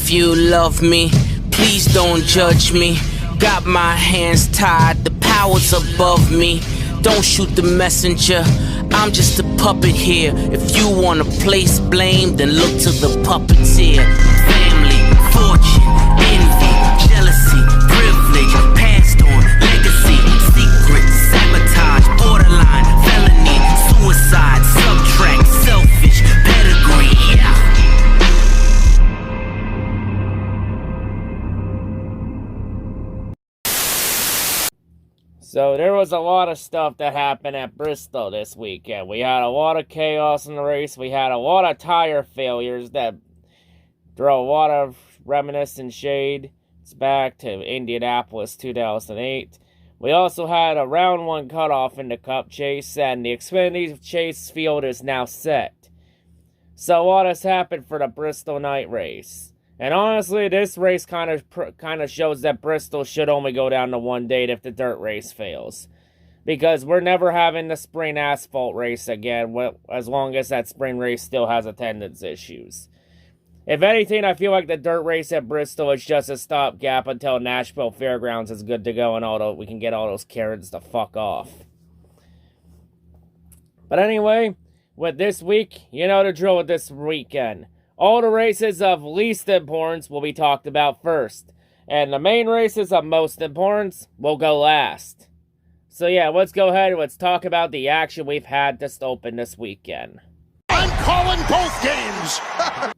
If you love me, please don't judge me. Got my hands tied, the power's above me. Don't shoot the messenger, I'm just a puppet here. If you wanna place blame, then look to the puppeteer. Family, fortune, envy, jealousy, privilege, passed on, legacy, secret, sabotage, borderline, felony, suicide, subtract, selfish, pedigree, yeah. So there was a lot of stuff that happened at Bristol this weekend. We had a lot of chaos in the race. We had a lot of tire failures that throw a lot of reminiscent shades back to Indianapolis 2008. We also had a round one cutoff in the Cup chase, and the Xfinity chase field is now set. So a lot has happened for the Bristol night race. And honestly, this race kind of shows that Bristol should only go down to one date if the dirt race fails. Because we're never having the spring asphalt race again, as long as that spring race still has attendance issues. If anything, I feel like the dirt race at Bristol is just a stopgap until Nashville Fairgrounds is good to go and we can get all those Karens to fuck off. But anyway, with this week, you know the drill with this weekend. All the races of least importance will be talked about first, and the main races of most importance will go last. So yeah, let's go ahead and let's talk about the action we've had to open this weekend. I'm calling both games!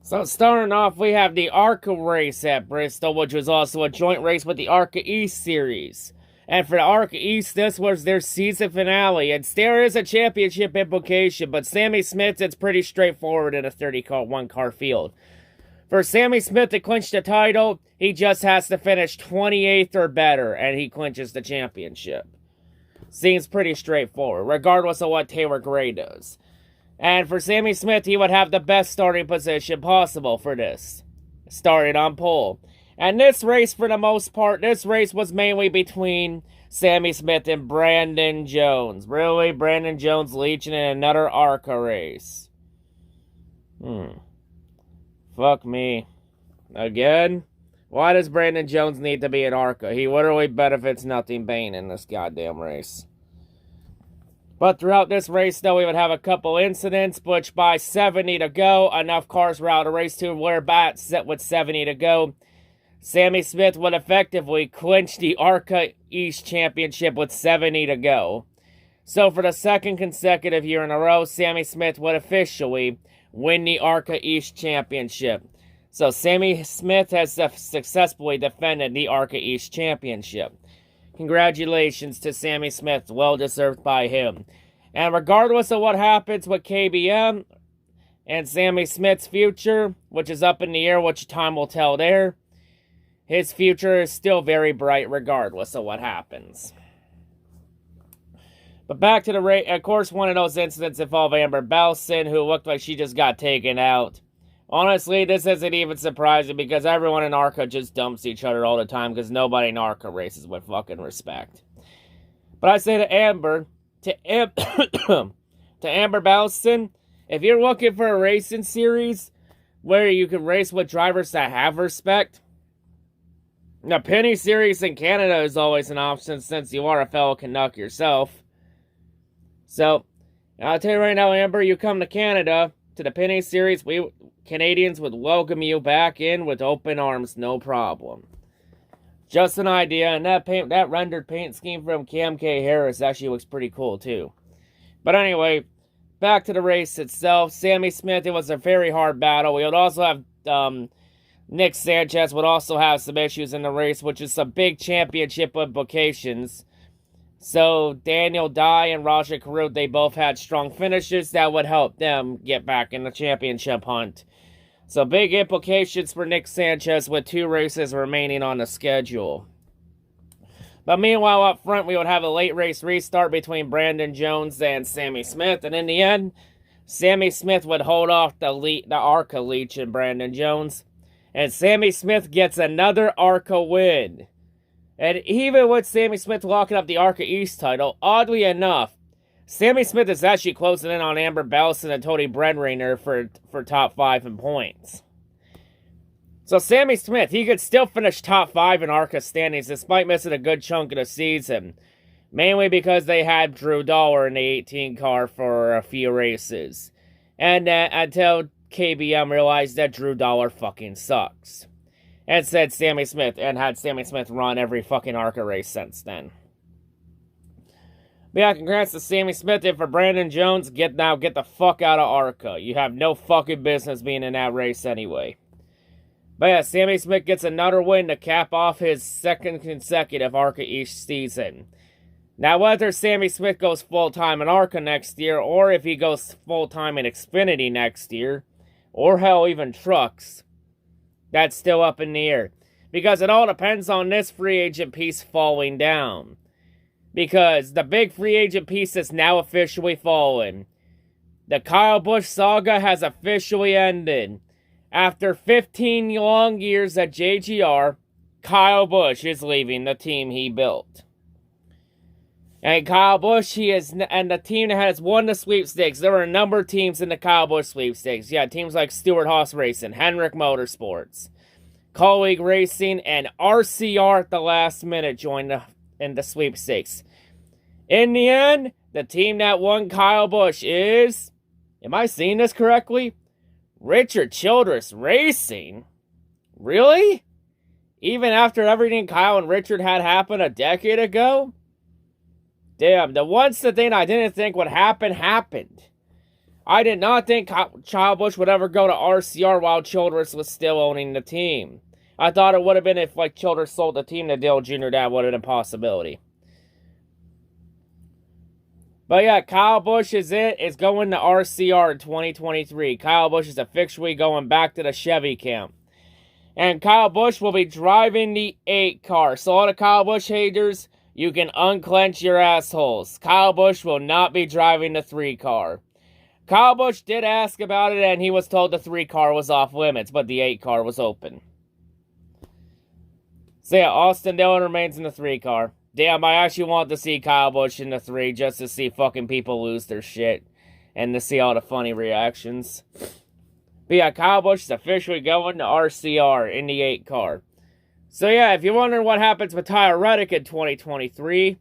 So starting off, we have the ARCA race at Bristol, which was also a joint race with the ARCA East Series. And for the ARCA East, this was their season finale. And there is a championship implication, but Sammy Smith, it's pretty straightforward in a 31-car field. For Sammy Smith to clinch the title, he just has to finish 28th or better, and he clinches the championship. Seems pretty straightforward, regardless of what Taylor Gray does. And for Sammy Smith, he would have the best starting position possible for this. Started on pole. And this race, for the most part, this race was mainly between Sammy Smith and Brandon Jones. Really? Brandon Jones leeching in another ARCA race. Fuck me. Again? Why does Brandon Jones need to be in ARCA? He literally benefits nothing Bane in this goddamn race. But throughout this race, though, we would have a couple incidents, which by 70 to go, enough cars were out of race to where bat set with 70 to go. Sammy Smith would effectively clinch the ARCA East Championship with 70 to go. So for the second consecutive year in a row, Sammy Smith would officially win the ARCA East Championship. So Sammy Smith has successfully defended the ARCA East Championship. Congratulations to Sammy Smith, well deserved by him. And regardless of what happens with KBM and Sammy Smith's future, which is up in the air, which time will tell there, his future is still very bright regardless of what happens. But back to the race. Of course, one of those incidents involved Amber Belson, who looked like she just got taken out. Honestly, this isn't even surprising because everyone in ARCA just dumps each other all the time because nobody in ARCA races with fucking respect. But I say to Amber, to Amber Belson, if you're looking for a racing series where you can race with drivers that have respect, the Penny Series in Canada is always an option since you are a fellow Canuck yourself. So, I'll tell you right now, Amber, you come to Canada, to the Penny Series, we Canadians would welcome you back in with open arms, no problem. Just an idea, and that rendered paint scheme from Cam K. Harris actually looks pretty cool too. But anyway, back to the race itself. Sammy Smith, it was a very hard battle. We would also have Nick Sanchez would also have some issues in the race, which is some big championship implications. So Daniel Dye and Raja Karut, they both had strong finishes that would help them get back in the championship hunt. So big implications for Nick Sanchez with 2 races remaining on the schedule. But meanwhile, up front, we would have a late race restart between Brandon Jones and Sammy Smith. And in the end, Sammy Smith would hold off the ARCA leech in Brandon Jones. And Sammy Smith gets another ARCA win. And even with Sammy Smith locking up the ARCA East title, oddly enough, Sammy Smith is actually closing in on Amber Belson and Tony Brenreiner for top 5 in points. So Sammy Smith, he could still finish top 5 in ARCA standings despite missing a good chunk of the season. Mainly because they had Drew Dollar in the 18 car for a few races. And until KBM realized that Drew Dollar fucking sucks. And said Sammy Smith, and had Sammy Smith run every fucking ARCA race since then. But yeah, congrats to Sammy Smith, and for Brandon Jones, get the fuck out of ARCA. You have no fucking business being in that race anyway. But yeah, Sammy Smith gets another win to cap off his second consecutive ARCA East season. Now, whether Sammy Smith goes full-time in ARCA next year, or if he goes full-time in Xfinity next year, or hell, even trucks, that's still up in the air. Because it all depends on this free agent piece falling down. Because the big free agent piece is now officially fallen. The Kyle Busch saga has officially ended. After 15 long years at JGR, Kyle Busch is leaving the team he built. And Kyle Busch, and the team that has won the sweepstakes, there were a number of teams in the Kyle Busch sweepstakes. Yeah, teams like Stewart-Haas Racing, Hendrick Motorsports, Colleague Racing, and RCR at the last minute joined in the sweepstakes. In the end, the team that won Kyle Busch is, am I seeing this correctly? Richard Childress Racing? Really? Even after everything Kyle and Richard had happen a decade ago? Damn, the one thing I didn't think would happen, happened. I did not think Kyle Busch would ever go to RCR while Childress was still owning the team. I thought it would have been if, like, Childress sold the team to Dale Jr., that would have been a possibility. But yeah, Kyle Busch is going to RCR in 2023. Kyle Busch is officially going back to the Chevy camp. And Kyle Busch will be driving the 8 car. So all the Kyle Busch haters, you can unclench your assholes. Kyle Busch will not be driving the 3 car. Kyle Busch did ask about it, and he was told the 3 car was off limits, but the 8 car was open. So yeah, Austin Dillon remains in the 3 car. Damn, I actually want to see Kyle Busch in the 3 just to see fucking people lose their shit. And to see all the funny reactions. But yeah, Kyle Busch is officially going to RCR in the 8 car. So yeah, if you're wondering what happens with Tyler Reddick in 2023,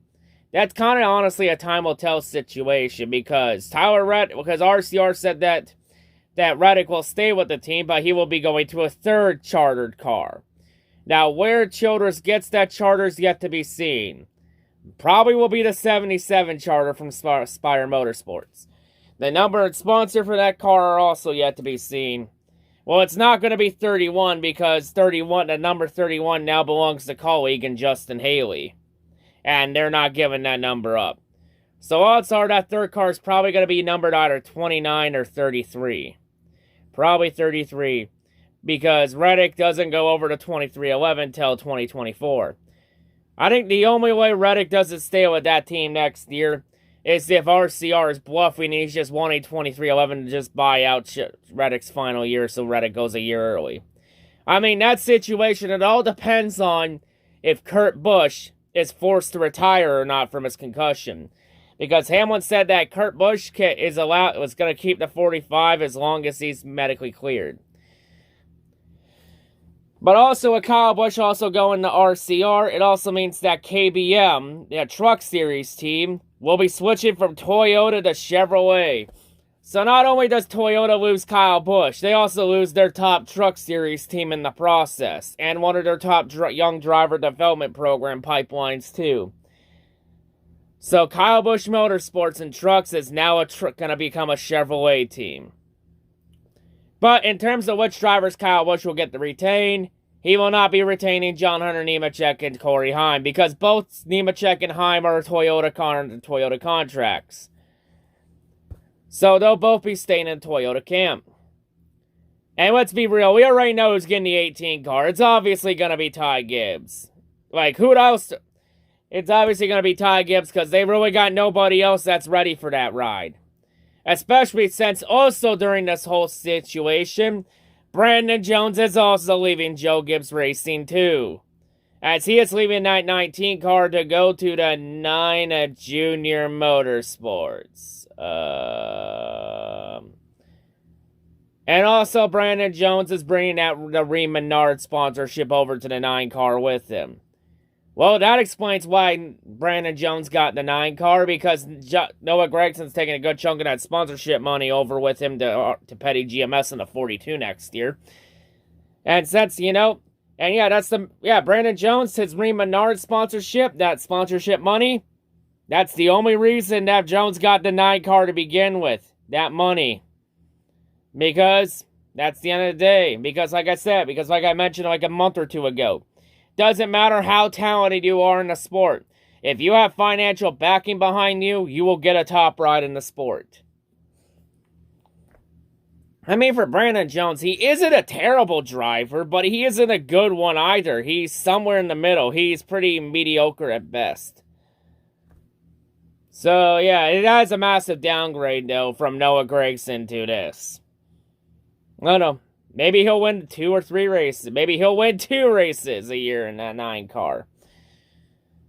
that's kind of honestly a time will tell situation, because RCR said that Reddick will stay with the team, but he will be going to a 3rd chartered car. Now, where Childress gets that charter is yet to be seen. Probably will be the 77 charter from Spire Motorsports. The number and sponsor for that car are also yet to be seen. Well, it's not going to be 31, because the number 31 now belongs to Colleague and Justin Haley. And they're not giving that number up. So odds are that 3rd car is probably going to be numbered either 29 or 33. Probably 33. Because Reddick doesn't go over to 2311 until 2024. I think the only way Reddick doesn't stay with that team next year is if RCR is bluffing and he's just wanting 2311 to just buy out Reddick's final year so Reddick goes a year early. I mean, that situation, it all depends on if Kurt Busch is forced to retire or not from his concussion. Because Hamlin said that Kurt Busch was going to keep the 45 as long as he's medically cleared. But also with Kyle Busch also going to RCR, it also means that KBM, the Truck Series team, will be switching from Toyota to Chevrolet. So not only does Toyota lose Kyle Busch, they also lose their top Truck Series team in the process, and one of their top young driver development program pipelines too. So Kyle Busch Motorsports and Trucks is now going to become a Chevrolet team. But in terms of which drivers Kyle Busch will get to retain, he will not be retaining John Hunter Nemechek and Corey Heim, because both Nemechek and Heim are Toyota contracts. So they'll both be staying in Toyota camp. And let's be real, we already know who's getting the 18 car. It's obviously going to be Ty Gibbs. Like, who else? It's obviously going to be Ty Gibbs, because they really got nobody else that's ready for that ride. Especially since also during this whole situation, Brandon Jones is also leaving Joe Gibbs Racing too, as he is leaving that 19 car to go to the 9 Junior Motorsports. And also, Brandon Jones is bringing the Rheem Menard sponsorship over to the 9 car with him. Well, that explains why Brandon Jones got the 9 car, because Noah Gregson's taking a good chunk of that sponsorship money over with him to Petty GMS in the 42 next year. And since, and yeah, Brandon Jones, his Rheem Menard sponsorship, that sponsorship money, that's the only reason that Jones got the 9 car to begin with, that money. Because that's the end of the day. Because like I mentioned like a month or two ago, doesn't matter how talented you are in the sport. If you have financial backing behind you, you will get a top ride in the sport. I mean, for Brandon Jones, he isn't a terrible driver, but he isn't a good one either. He's somewhere in the middle. He's pretty mediocre at best. So, yeah, it is a massive downgrade, though, from Noah Gragson to this. I don't know. Maybe he'll win 2 or 3 races. Maybe he'll win 2 races a year in that 9 car.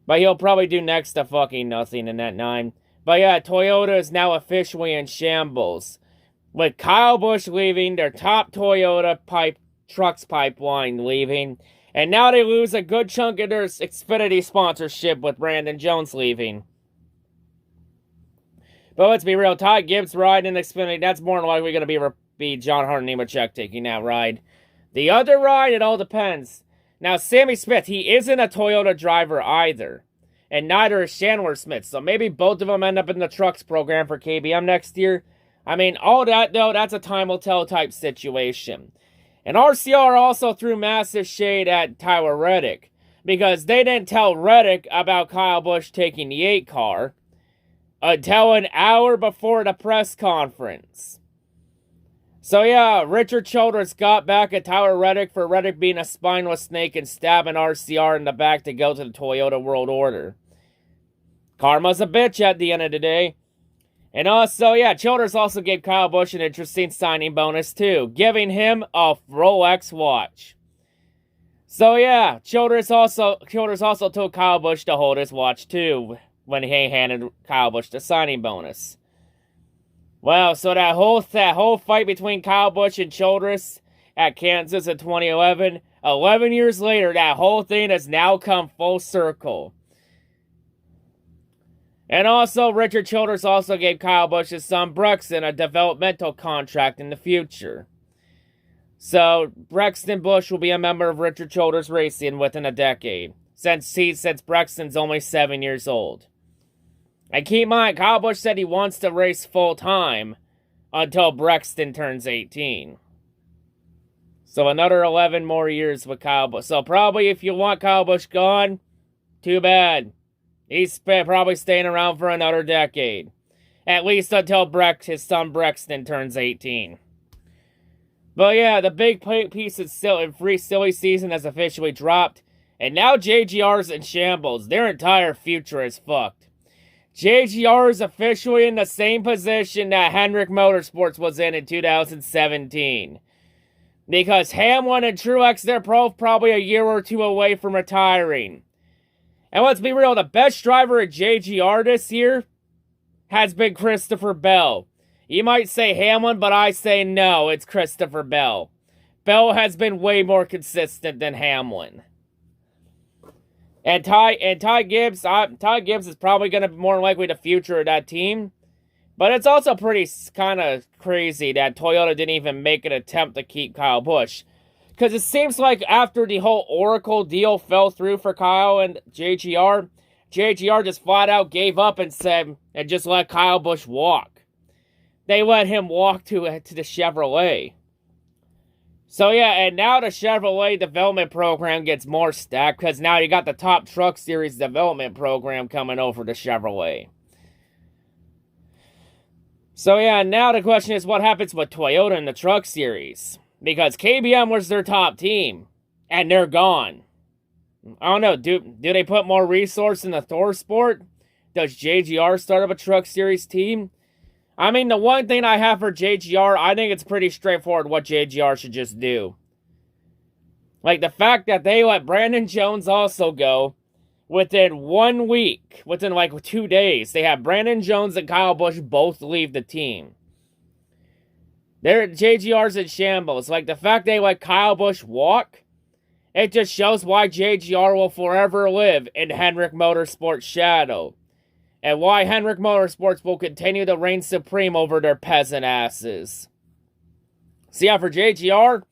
But he'll probably do next to fucking nothing in that 9. But yeah, Toyota is now officially in shambles. With Kyle Busch leaving, their top Toyota trucks pipeline leaving. And now they lose a good chunk of their Xfinity sponsorship with Brandon Jones leaving. But let's be real, Ty Gibbs riding in Xfinity, that's more than likely going to be John Hunter Nemechek taking that ride. The other ride, it all depends. Now, Sammy Smith, he isn't a Toyota driver either. And neither is Chandler Smith. So maybe both of them end up in the trucks program for KBM next year. I mean, all that, though, that's a time will tell type situation. And RCR also threw massive shade at Tyler Reddick. Because they didn't tell Reddick about Kyle Busch taking the 8 car until an hour before the press conference. So yeah, Richard Childress got back at Tyler Reddick for Reddick being a spineless snake and stabbing RCR in the back to go to the Toyota World Order. Karma's a bitch at the end of the day. And also, yeah, Childress also gave Kyle Busch an interesting signing bonus too, giving him a Rolex watch. So yeah, Childress also told Kyle Busch to hold his watch too when he handed Kyle Busch the signing bonus. Well, so that whole fight between Kyle Busch and Childress at Kansas in 2011, 11 years later, that whole thing has now come full circle. And also, Richard Childress also gave Kyle Busch's son Brexton a developmental contract in the future. So, Brexton Busch will be a member of Richard Childress Racing within a decade, since Brexton's only 7 years old. And keep in mind, Kyle Busch said he wants to race full-time until Brexton turns 18. So another 11 more years with Kyle Busch. So probably if you want Kyle Busch gone, too bad. He's probably staying around for another decade. At least until his son Brexton turns 18. But yeah, the big piece of free silly season has officially dropped. And now JGR's in shambles. Their entire future is fucked. JGR is officially in the same position that Hendrick Motorsports was in 2017. Because Hamlin and Truex, they're probably a year or two away from retiring. And let's be real, the best driver at JGR this year has been Christopher Bell. You might say Hamlin, but I say no, it's Christopher Bell. Bell has been way more consistent than Hamlin. And Ty Gibbs is probably going to be more likely the future of that team. But it's also pretty kind of crazy that Toyota didn't even make an attempt to keep Kyle Busch. Because it seems like after the whole Oracle deal fell through for Kyle and JGR just flat out gave up and just let Kyle Busch walk. They let him walk to the Chevrolet. So yeah, and now the Chevrolet development program gets more stacked because now you got the Top Truck Series development program coming over to Chevrolet. So yeah, now the question is what happens with Toyota in the Truck Series? Because KBM was their top team, and they're gone. I don't know, do they put more resource in the Thor Sport? Does JGR start up a Truck Series team? I mean, the one thing I have for JGR, I think it's pretty straightforward what JGR should just do. Like, the fact that they let Brandon Jones also go within 1 week, within like 2 days, they have Brandon Jones and Kyle Busch both leave the team. JGR's in shambles. Like, the fact they let Kyle Busch walk, it just shows why JGR will forever live in Hendrick Motorsports' shadow. And why Hendrick Motorsports will continue to reign supreme over their peasant asses. So yeah, for JGR,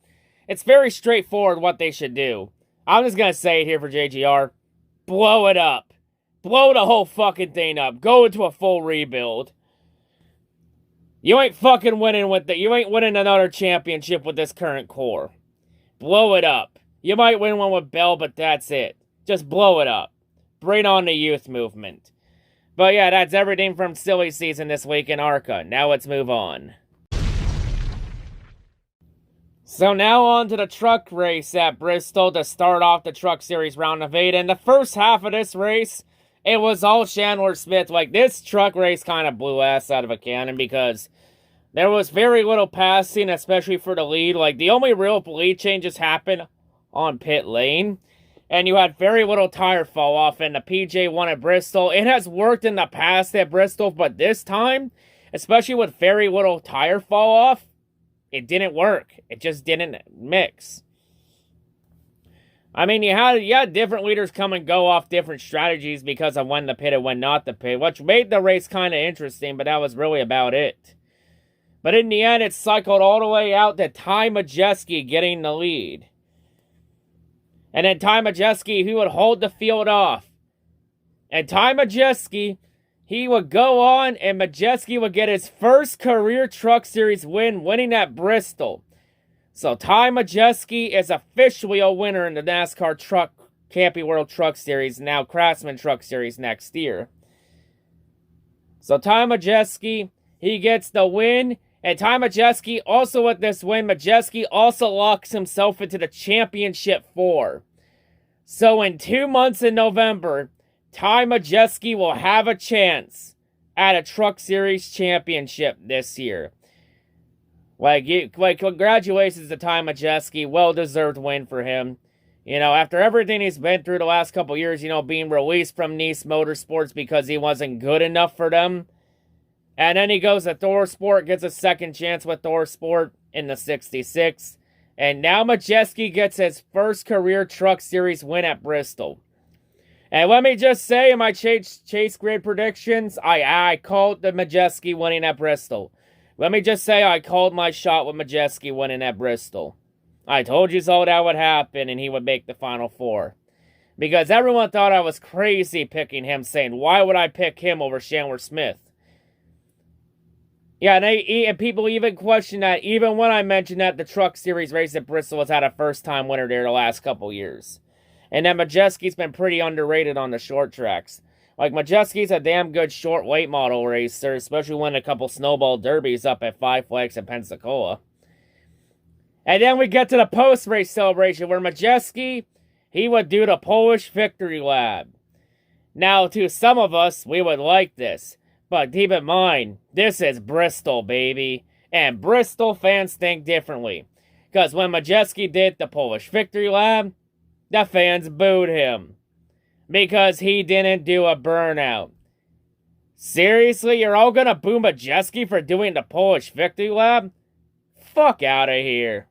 it's very straightforward what they should do. I'm just going to say it here for JGR. Blow it up. Blow the whole fucking thing up. Go into a full rebuild. You ain't fucking winning with it. You ain't winning another championship with this current core. Blow it up. You might win one with Bell, but that's it. Just blow it up. Bring on the youth movement. But yeah, that's everything from silly season this week in ARCA. Now let's move on. So now on to the truck race at Bristol to start off the Truck Series round of 8. And the first half of this race, it was all Chandler Smith. Like, this truck race kind of blew ass out of a cannon because there was very little passing, especially for the lead. Like, the only real lead changes happened on pit lane. And you had very little tire fall off in the PJ1 at Bristol. It has worked in the past at Bristol, but this time, especially with very little tire fall off, it didn't work. It just didn't mix. I mean, you had different leaders come and go off different strategies because of when to pit and when not to pit, which made the race kind of interesting, but that was really about it. But in the end, it cycled all the way out to Ty Majeski getting the lead. And then Ty Majeski, he would hold the field off. And Ty Majeski, he would go on, and Majeski would get his first career Truck Series win, winning at Bristol. So Ty Majeski is officially a winner in the NASCAR Camping World Truck Series, now Craftsman Truck Series next year. So Ty Majeski, he gets the win. And Ty Majeski, also with this win, Majeski also locks himself into the Championship 4. So in 2 months in November, Ty Majeski will have a chance at a Truck Series championship this year. Like congratulations to Ty Majeski. Well-deserved win for him. You know, after everything he's been through the last couple years, you know, being released from Nice Motorsports because he wasn't good enough for them. And then he goes to ThorSport, gets a second chance with ThorSport in the 66. And now Majeski gets his first career Truck Series win at Bristol. And let me just say, in my chase grid predictions, I called the Majeski winning at Bristol. Let me just say, I called my shot with Majeski winning at Bristol. I told you so that would happen, and he would make the Final Four. Because everyone thought I was crazy picking him, saying, why would I pick him over Chandler Smith? Yeah, and people even question that, even when I mentioned that the Truck Series race at Bristol has had a first-time winner there the last couple years. And that Majeski's been pretty underrated on the short tracks. Like, Majeski's a damn good short weight model racer, especially winning a couple snowball derbies up at Five Flags in Pensacola. And then we get to the post-race celebration where Majeski, he would do the Polish victory lap. Now, to some of us, we would like this. But keep in mind, this is Bristol, baby. And Bristol fans think differently. Because when Majeski did the Polish victory lap, the fans booed him. Because he didn't do a burnout. Seriously, you're all gonna boo Majeski for doing the Polish victory lap? Fuck out of here.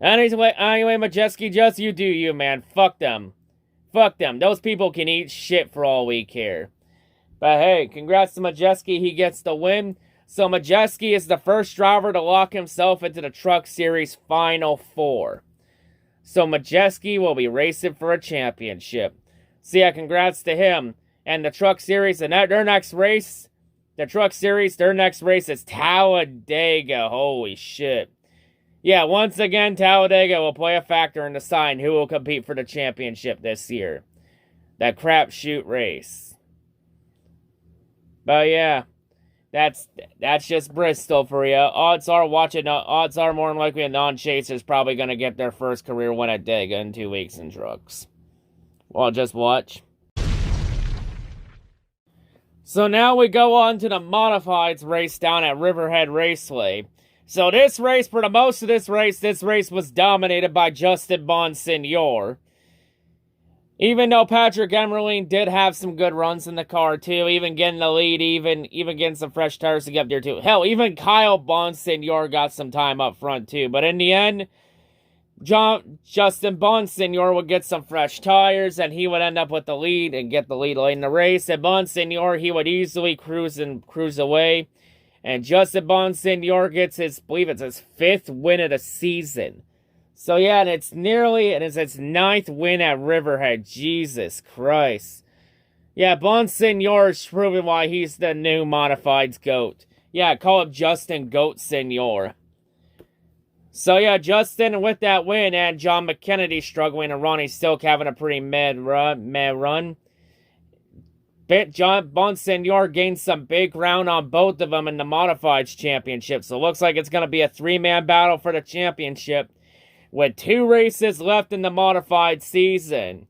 Anyway, Majeski, just you do you, man. Fuck them. Fuck them. Those people can eat shit for all we care. But hey, congrats to Majeski. He gets the win. So Majeski is the first driver to lock himself into the Truck Series Final Four. So Majeski will be racing for a championship. So yeah, congrats to him. And the Truck Series, and their next race, their next race is Talladega. Holy shit. Yeah, once again, Talladega will play a factor in deciding who will compete for the championship this year. That crapshoot race. But yeah, that's just Bristol for you. Odds are more than likely a non-chaser is probably going to get their first career win at Dega in 2 weeks in trucks. Well, just watch. So now we go on to the modifieds race down at Riverhead Raceway. So this race, for the most of this race was dominated by Justin Bonsignor. Even though Patrick Emmerling did have some good runs in the car, too, even getting the lead, even getting some fresh tires to get up there, too. Hell, even Kyle Bonsignor got some time up front, too. But in the end, Justin Bonsignor would get some fresh tires, and he would end up with the lead and get the lead late in the race. And Bonsignor, he would easily cruise away. And Justin Bonsignor gets his 5th win of the season. So yeah, and it's its 9th win at Riverhead. Jesus Christ. Yeah, Bonsignor is proving why he's the new modifieds GOAT. Yeah, call him Justin Goat Senior. So yeah, Justin with that win, and John McKennedy struggling to run. He's still having a pretty mad run. John Bonsignor gained some big ground on both of them in the Modifieds Championship. So it looks like it's going to be a 3-man battle for the championship, with 2 races left in the Modified season,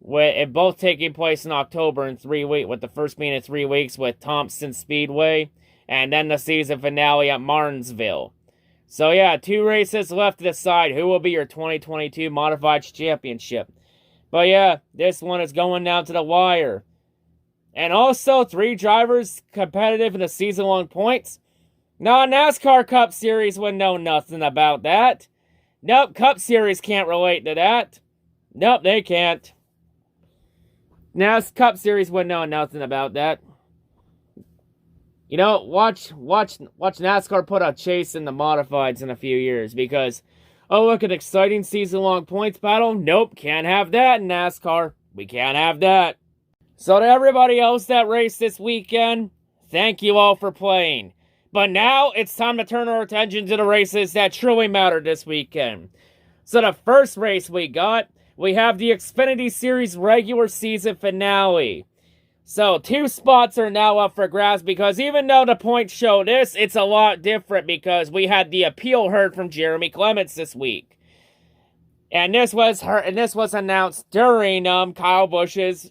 with both taking place in October in 3 weeks, with the first being in 3 weeks with Thompson Speedway, and then the season finale at Martinsville. So yeah, 2 races left to decide who will be your 2022 Modifieds Championship. But yeah, this one is going down to the wire. And also, 3 drivers competitive in the season-long points. Now, NASCAR Cup Series would know nothing about that. Nope, Cup Series can't relate to that. Nope, they can't. Cup Series would know nothing about that. You know, watch NASCAR put a chase in the Modifieds in a few years, because, oh, look, an exciting season-long points battle. Nope, can't have that in NASCAR. We can't have that. So to everybody else that raced this weekend, thank you all for playing. But now it's time to turn our attention to the races that truly matter this weekend. So the first race we have the Xfinity Series regular season finale. So 2 spots are now up for grabs, because even though the points show this, it's a lot different, because we had the appeal heard from Jeremy Clements this week. And this was announced during Kyle Busch's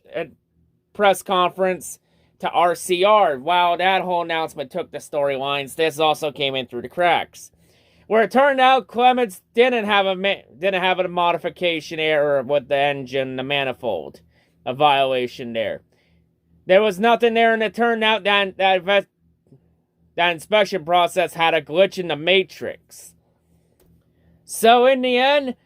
press conference to RCR. While that whole announcement took the storylines, this also came in through the cracks, where it turned out Clements didn't have a modification error with the engine, the manifold, a violation there. There was nothing there, and it turned out that inspection process had a glitch in the matrix. So in the end,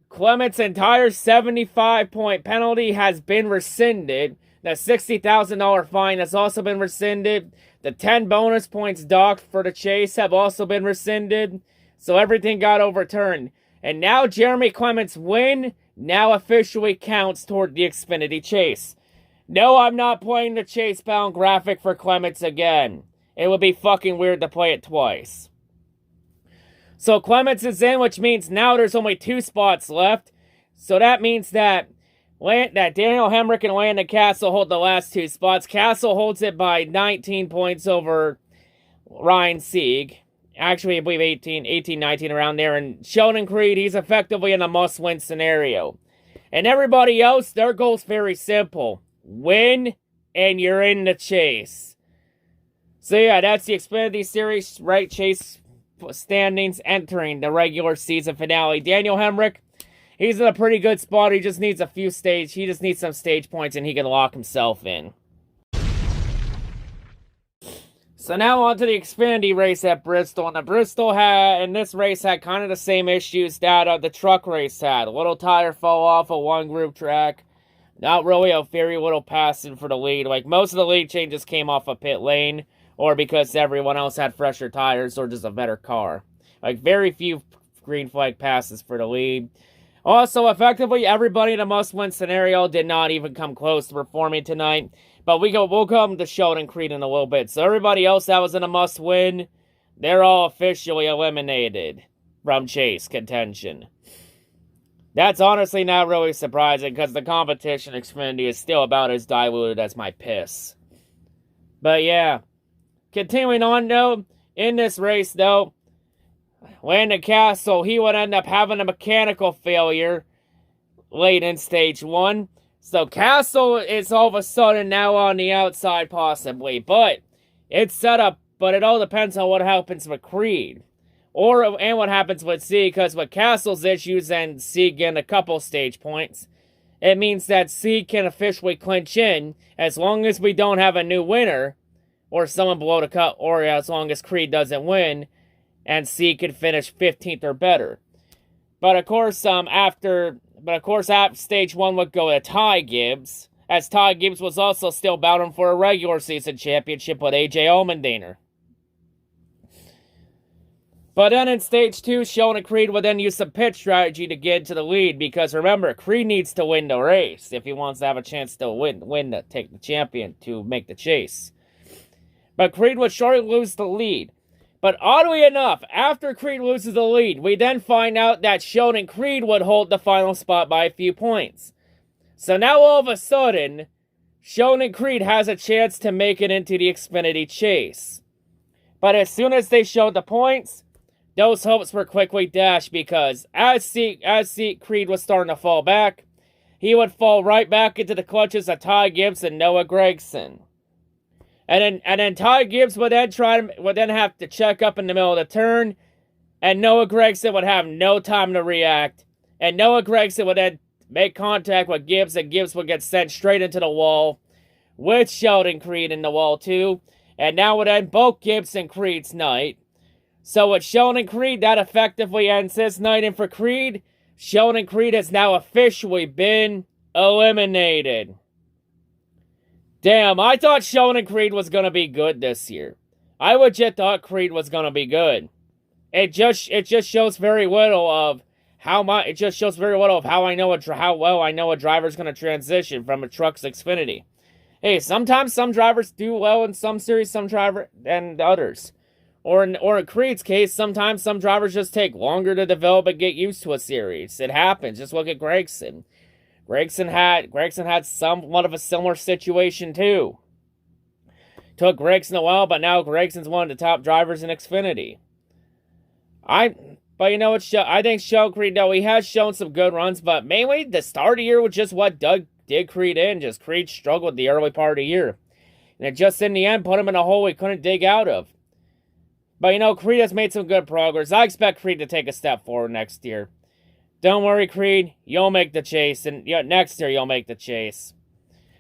Clements' entire 75-point penalty has been rescinded. The $60,000 fine has also been rescinded. The 10 bonus points docked for the chase have also been rescinded. So everything got overturned. And now Jeremy Clements' win now officially counts toward the Xfinity chase. No, I'm not playing the chase-bound graphic for Clements again. It would be fucking weird to play it twice. So Clements is in, which means now there's only 2 spots left. So that means that Daniel Hemrick and Landon Castle hold the last 2 spots. Castle holds it by 19 points over Ryan Sieg. Actually, I believe 18, 19 around there. And Sheldon Creed, he's effectively in a must-win scenario. And everybody else, their goal's very simple. Win, and you're in the chase. So yeah, that's the Xfinity Series chase standings entering the regular season finale. Daniel Hemrick, he's in a pretty good spot. He just needs some stage points, and he can lock himself in. So now on to the Xfinity race at Bristol. And this race had kind of the same issues that the truck race had. A little tire fell off a one-group track. Not really a very little passing for the lead. Like, most of the lead changes came off a pit lane, or because everyone else had fresher tires, or just a better car. Like, very few green flag passes for the lead. Also, effectively, everybody in a must-win scenario did not even come close to performing tonight. But we'll come to Sheldon Creed in a little bit. So everybody else that was in a must-win, they're all officially eliminated from chase contention. That's honestly not really surprising, because the competition in Xfinity is still about as diluted as my piss. But yeah, continuing on though, in this race though, Landon Castle, he would end up having a mechanical failure late in stage 1. So Castle is all of a sudden now on the outside possibly, but it's set up, but it all depends on what happens with Creed. And what happens with C, because with Castle's issues and C getting a couple stage points, it means that C can officially clinch in as long as we don't have a new winner or someone below the cut, or as long as Creed doesn't win and C can finish 15th or better. But of course, after stage 1 would go to Ty Gibbs, as Ty Gibbs was also still battling for a regular season championship with AJ Allmendinger. But then in stage 2, Sheldon and Creed would then use some pit strategy to get into the lead, because remember, Creed needs to win the race if he wants to have a chance to take the champion, to make the chase. But Creed would shortly lose the lead. But oddly enough, after Creed loses the lead, we then find out that Sheldon and Creed would hold the final spot by a few points. So now all of a sudden, Sheldon and Creed has a chance to make it into the Xfinity chase. But as soon as they showed the points, those hopes were quickly dashed, because as Creed was starting to fall back, he would fall right back into the clutches of Ty Gibbs and Noah Gragson. And then Ty Gibbs would then have to check up in the middle of the turn, and Noah Gragson would have no time to react. And Noah Gragson would then make contact with Gibbs, and Gibbs would get sent straight into the wall, with Sheldon Creed in the wall too. And now would end both Gibbs and Creed's night. So with Sheldon Creed, that effectively ends his night. And for Creed, Sheldon Creed has now officially been eliminated. Damn, I thought Sheldon Creed was going to be good this year. I legit thought Creed was going to be good. It just shows very little of how well I know a driver's going to transition from a truck to Xfinity. Hey, sometimes some drivers do well in some series, than others. Or in Creed's case, sometimes some drivers just take longer to develop and get used to a series. It happens. Just look at Gragson. Gragson had somewhat of a similar situation too. Took Gragson a while, but now Gragson's one of the top drivers in Xfinity. But you know what? I think Sheldon Creed, though, he has shown some good runs, but mainly the start of the year was just what did Creed in. Just Creed struggled the early part of the year, and it just in the end put him in a hole he couldn't dig out of. But you know, Creed has made some good progress. I expect Creed to take a step forward next year. Don't worry, Creed. You'll make the chase. And next year, you'll make the chase.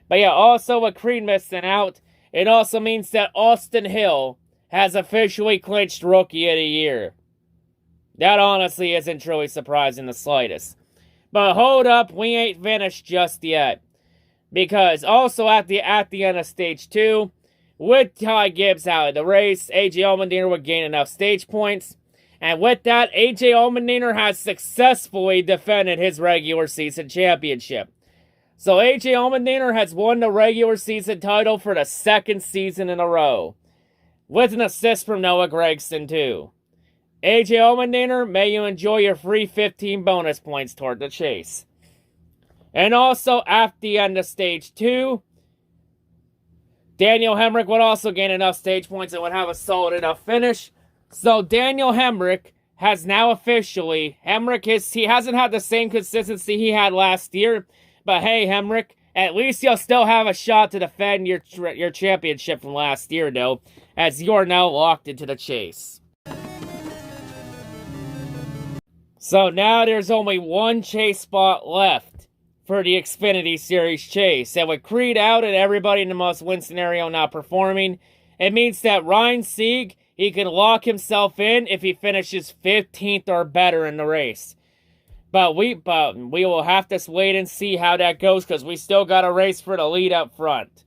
But yeah, also with Creed missing out, it also means that Austin Hill has officially clinched Rookie of the Year. That honestly isn't truly surprising the slightest. But hold up, we ain't finished just yet. Because also at the end of Stage 2, with Ty Gibbs out of the race, AJ Allmendinger would gain enough stage points. And with that, AJ Allmendinger has successfully defended his regular season championship. So AJ Allmendinger has won the regular season title for the second season in a row, with an assist from Noah Gragson too. AJ Allmendinger, may you enjoy your free 15 bonus points toward the chase. And also, at the end of Stage 2, Daniel Hemrick would also gain enough stage points and would have a solid enough finish. So Daniel Hemrick has now officially, he hasn't had the same consistency he had last year, but hey, Hemrick, at least you'll still have a shot to defend your championship from last year, though, as you're now locked into the chase. So now there's only one chase spot left for the Xfinity Series chase, and with Creed out and everybody in the must-win scenario not performing, it means that Ryan Sieg, he can lock himself in if he finishes 15th or better in the race. But we will have to wait and see how that goes, because we still got a race for the lead up front.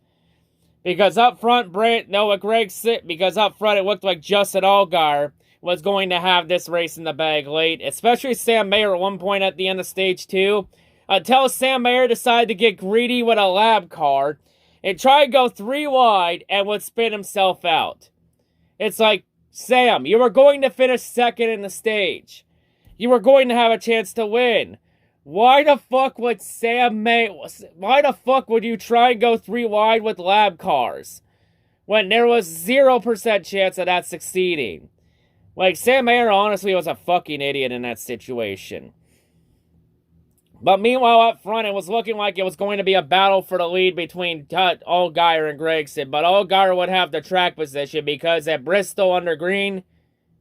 Because up front, it looked like Justin Allgaier was going to have this race in the bag late, especially Sam Mayer at one point at the end of Stage 2, until Sam Mayer decided to get greedy with a lab car and try to go 3 wide and would spin himself out. It's like, Sam, you were going to finish second in the stage. You were going to have a chance to win. Why the fuck would you try and go 3 wide with lab cars when there was 0% chance of that succeeding? Like, Sam Mayer honestly was a fucking idiot in that situation. But meanwhile, up front, it was looking like it was going to be a battle for the lead between Allgaier and Gragson. But Allgaier would have the track position because at Bristol under green,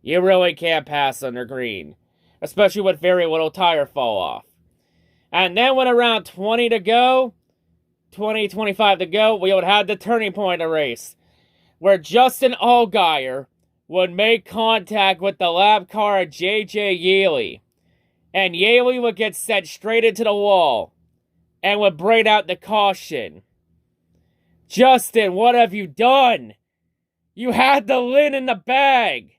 you really can't pass under green, especially with very little tire fall off. And then when around 20 to go, 25 to go, we would have the turning point of the race, where Justin Allgaier would make contact with the lap car of J.J. Yeley. And Yeley would get sent straight into the wall and would bring out the caution. Justin, what have you done? You had the lid in the bag.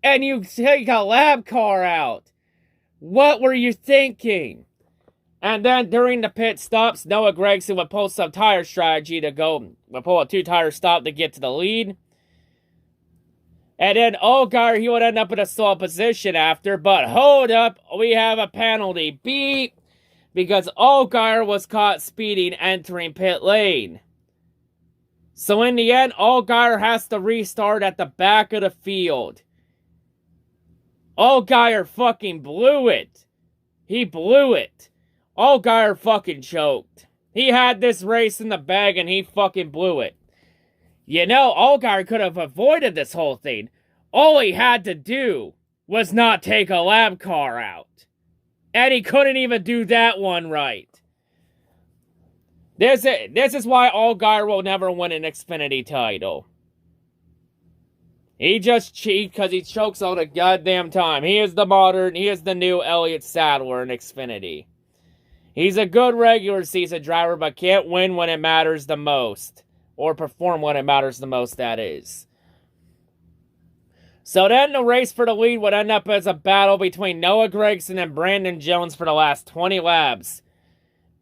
And you take a lap car out. What were you thinking? And then during the pit stops, Noah Gragson would pull some tire strategy to pull a 2-tire stop to get to the lead. And then Allgaier, he would end up in a stall position after, but hold up, we have a penalty. Beep! Because Allgaier was caught speeding entering pit lane. So in the end, Allgaier has to restart at the back of the field. Allgaier fucking blew it. He blew it. Allgaier fucking choked. He had this race in the bag and he fucking blew it. You know, Allgaier could have avoided this whole thing. All he had to do was not take a lap car out. And he couldn't even do that one right. This is why Allgaier will never win an Xfinity title. He just cheats because he chokes all the goddamn time. He is the new Elliott Sadler in Xfinity. He's a good regular season driver, but can't win when it matters the most. Or perform when it matters the most, that is. So then the race for the lead would end up as a battle between Noah Gragson and Brandon Jones for the last 20 laps.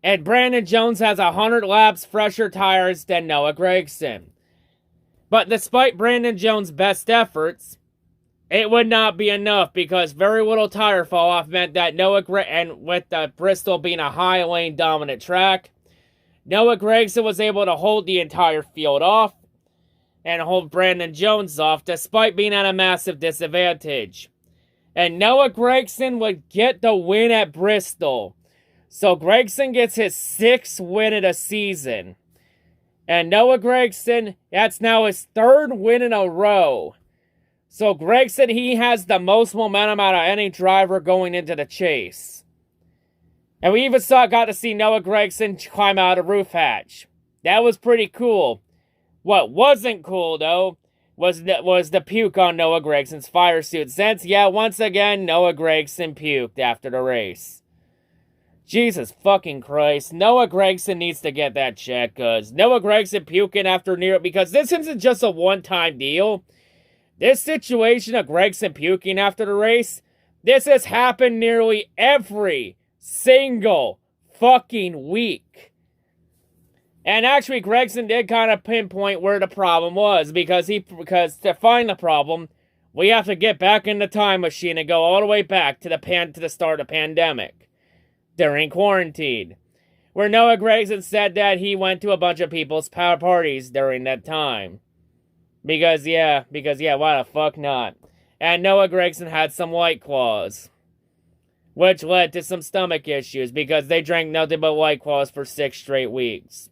And Brandon Jones has 100 laps fresher tires than Noah Gragson. But despite Brandon Jones' best efforts, it would not be enough because very little tire fall off meant that and with Bristol being a high lane dominant track, Noah Gragson was able to hold the entire field off and hold Brandon Jones off despite being at a massive disadvantage. And Noah Gragson would get the win at Bristol. So Gragson gets his 6th win of the season. And Noah Gragson, that's now his 3rd win in a row. So Gragson, he has the most momentum out of any driver going into the chase. And we even got to see Noah Gragson climb out a roof hatch. That was pretty cool. What wasn't cool, though, was the puke on Noah Gragson's fire suit. Since, once again, Noah Gragson puked after the race. Jesus fucking Christ. Noah Gragson needs to get that checked, because Noah Gragson puking after because this isn't just a one-time deal. This situation of Gragson puking after the race, this has happened nearly every single fucking week. And actually, Gragson did kind of pinpoint where the problem was, because to find the problem, we have to get back in the time machine and go all the way back to the start of the pandemic, during quarantine, where Noah Gragson said that he went to a bunch of people's parties during that time. Because why the fuck not? And Noah Gragson had some White Claws, which led to some stomach issues because they drank nothing but White Claws for 6 straight weeks.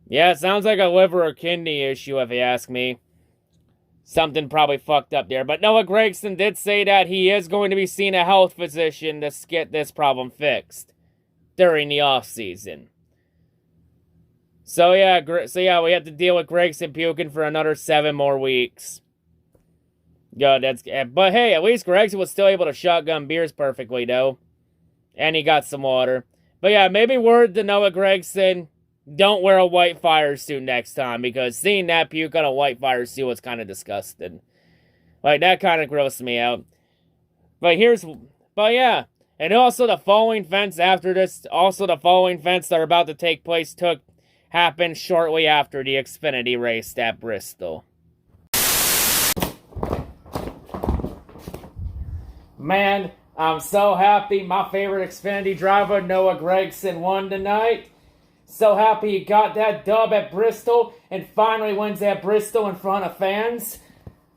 Yeah, it sounds like a liver or kidney issue if you ask me. Something probably fucked up there. But Noah Gragson did say that he is going to be seeing a health physician to get this problem fixed during the off-season. So yeah, we have to deal with Gragson puking for another 7 more weeks. But hey, at least Gragson was still able to shotgun beers perfectly, though. And he got some water. But yeah, maybe word to Noah Gragson, don't wear a white fire suit next time, because seeing that puke on a white fire suit was kind of disgusting. Like, that kind of grossed me out. But yeah. And also the following fence after this, the following fence that are about to take place happened shortly after the Xfinity race at Bristol. Man, I'm so happy my favorite Xfinity driver, Noah Gragson, won tonight. So happy he got that dub at Bristol and finally wins at Bristol in front of fans.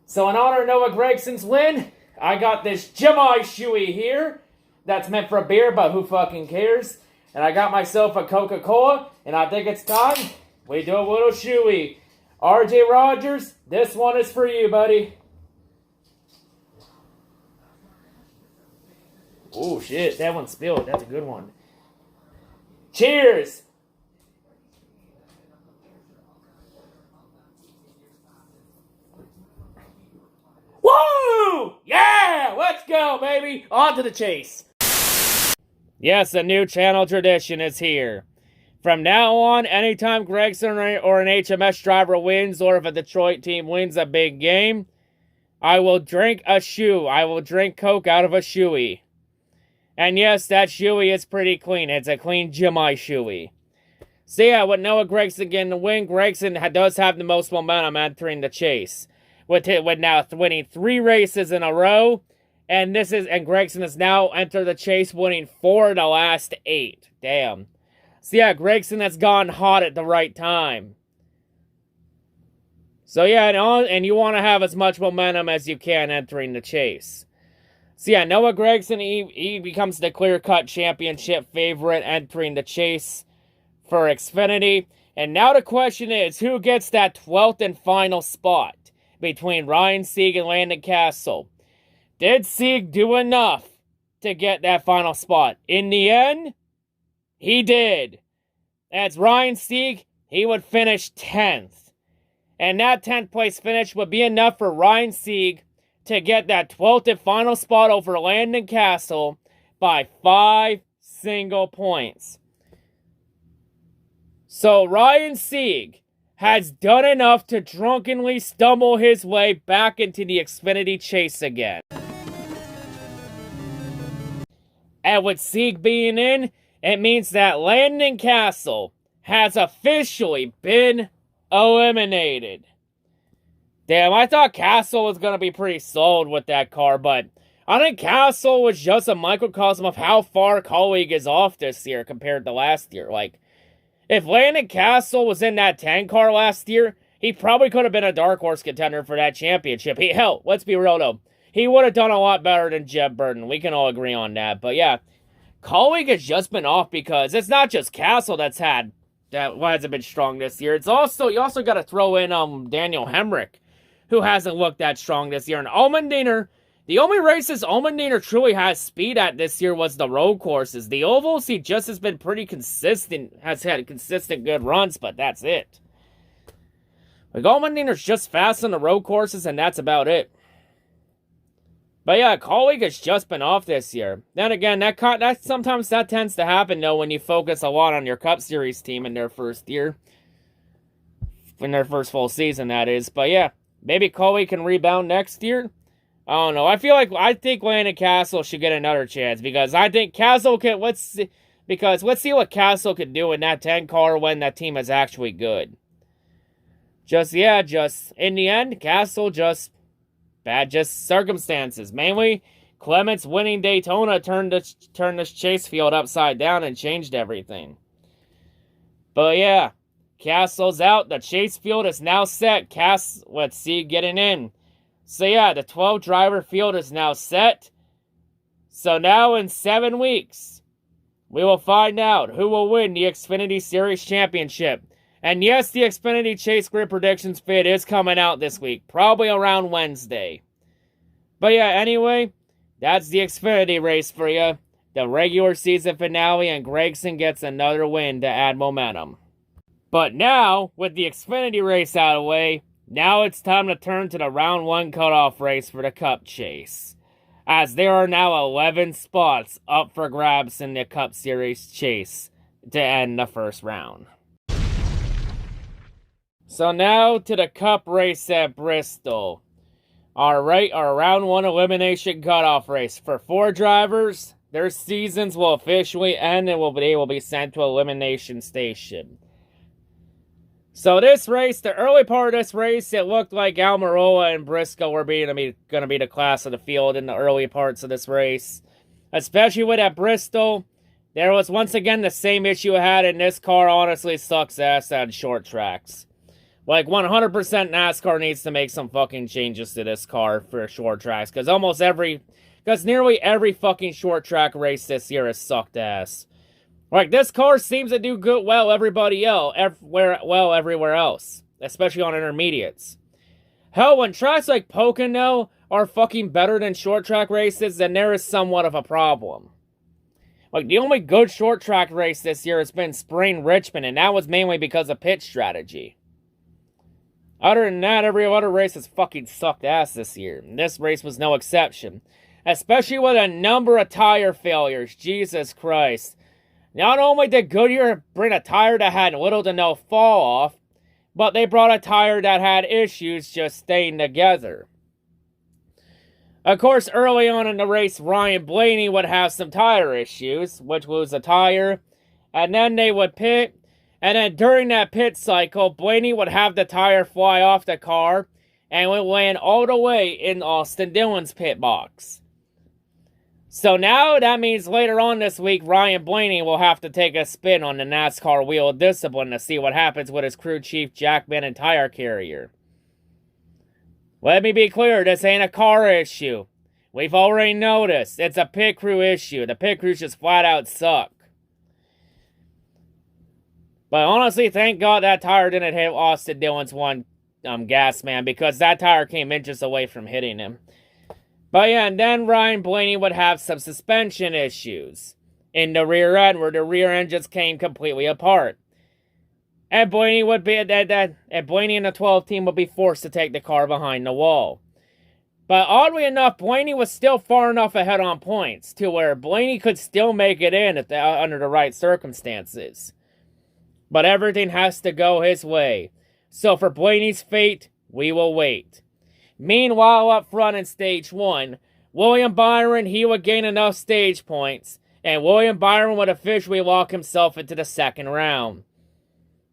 So in honor of Noah Gragson's win, I got this Jemai Shoey here. That's meant for a beer, but who fucking cares? And I got myself a Coca-Cola, and I think it's time we do a little shoey. RJ Rogers, this one is for you, buddy. Oh shit, that one spilled. That's a good one. Cheers! Woo! Yeah! Let's go, baby! On to the chase! Yes, a new channel tradition is here. From now on, anytime Gregson or an HMS driver wins, or if a Detroit team wins a big game, I will drink a shoe. I will drink Coke out of a shoey. And yes, that shoey is pretty clean. It's a clean Jimmy shoey. So yeah, with Noah Gragson getting the win, Gragson does have the most momentum entering the chase. With now winning 3 races in a row. And Gragson has now entered the chase, winning 4 of the last 8. Damn. So yeah, Gragson has gone hot at the right time. So yeah, and you want to have as much momentum as you can entering the chase. So yeah, Noah Gragson, he becomes the clear-cut championship favorite entering the chase for Xfinity. And now the question is, who gets that 12th and final spot between Ryan Sieg and Landon Castle? Did Sieg do enough to get that final spot? In the end, he did. As Ryan Sieg, he would finish 10th. And that 10th place finish would be enough for Ryan Sieg to get that 12th and final spot over Landon Castle by 5 single points. So Ryan Sieg has done enough to drunkenly stumble his way back into the Xfinity chase again. And with Sieg being in, it means that Landon Castle has officially been eliminated. Damn, I thought Castle was going to be pretty solid with that car, but I think Castle was just a microcosm of how far Colleague is off this year compared to last year. Like, if Landon Castle was in that 10 car last year, he probably could have been a dark horse contender for that championship. Hell, let's be real though. He would have done a lot better than Jeb Burton. We can all agree on that. But yeah, Colleague has just been off because it's not just Castle that hasn't been strong this year. It's also, you also got to throw in Daniel Hemrick, who hasn't looked that strong this year. And Allmendinger, the only races Allmendinger truly has speed at this year was the road courses. The ovals, he just has been pretty consistent, has had consistent good runs, but that's it. Like, Allmendinger's just fast on the road courses, and that's about it. But yeah, Colleague has just been off this year. Then again, sometimes that tends to happen, though, when you focus a lot on your Cup Series team in their first year. In their first full season, that is. But yeah, maybe Colleague can rebound next year. I don't know. I think Landon Castle should get another chance, because I think Castle can, let's see what Castle can do in that 10 car when that team is actually good. Just in the end, Castle just circumstances. Mainly, Clements winning Daytona turned this chase field upside down and changed everything. But yeah, Castle's out. The chase field is now set. Let's see, getting in. So yeah, the 12 driver field is now set. So now in 7 weeks, we will find out who will win the Xfinity Series Championship. And yes, the Xfinity Chase Grid Predictions vid is coming out this week, probably around Wednesday. But yeah, anyway, that's the Xfinity race for you. The regular season finale, and Gragson gets another win to add momentum. But now, with the Xfinity race out of the way, now it's time to turn to the round 1 cutoff race for the Cup Chase, as there are now 11 spots up for grabs in the Cup Series chase to end the first round. So now to the Cup race at Bristol. Our round 1 elimination cutoff race. For 4 drivers, their seasons will officially end and they will be sent to elimination station. So this race, the early part of this race, it looked like Almirola and Briscoe were going to be the class of the field in the early parts of this race. Especially with at Bristol, there was once again the same issue I had in this car. Honestly sucks ass on short tracks. Like 100% NASCAR needs to make some fucking changes to this car for short tracks. Because nearly every fucking short track race this year has sucked ass. Like, this car seems to do good everywhere else. Especially on intermediates. Hell, when tracks like Pocono are fucking better than short track races, then there is somewhat of a problem. Like, the only good short track race this year has been Spring Richmond, and that was mainly because of pit strategy. Other than that, every other race has fucking sucked ass this year, and this race was no exception. Especially with a number of tire failures, Jesus Christ. Not only did Goodyear bring a tire that had little to no fall off, but they brought a tire that had issues just staying together. Of course, early on in the race, Ryan Blaney would have some tire issues, which was a tire, and then they would pit, and then during that pit cycle, Blaney would have the tire fly off the car, and would land all the way in Austin Dillon's pit box. So now that means later on this week, Ryan Blaney will have to take a spin on the NASCAR Wheel of Discipline to see what happens with his crew chief, Jack Bennett tire carrier. Let me be clear, this ain't a car issue. We've already noticed. It's a pit crew issue. The pit crews just flat out suck. But honestly, thank God that tire didn't hit Austin Dillon's one gas man, because that tire came inches away from hitting him. But yeah, and then Ryan Blaney would have some suspension issues in the rear end, where the rear end just came completely apart. And Blaney would be and Blaney and the 12 team would be forced to take the car behind the wall. But oddly enough, Blaney was still far enough ahead on points to where Blaney could still make it in under the right circumstances. But everything has to go his way. So for Blaney's fate, we will wait. Meanwhile, up front in Stage 1, William Byron, he would gain enough stage points, and William Byron would officially lock himself into the second round.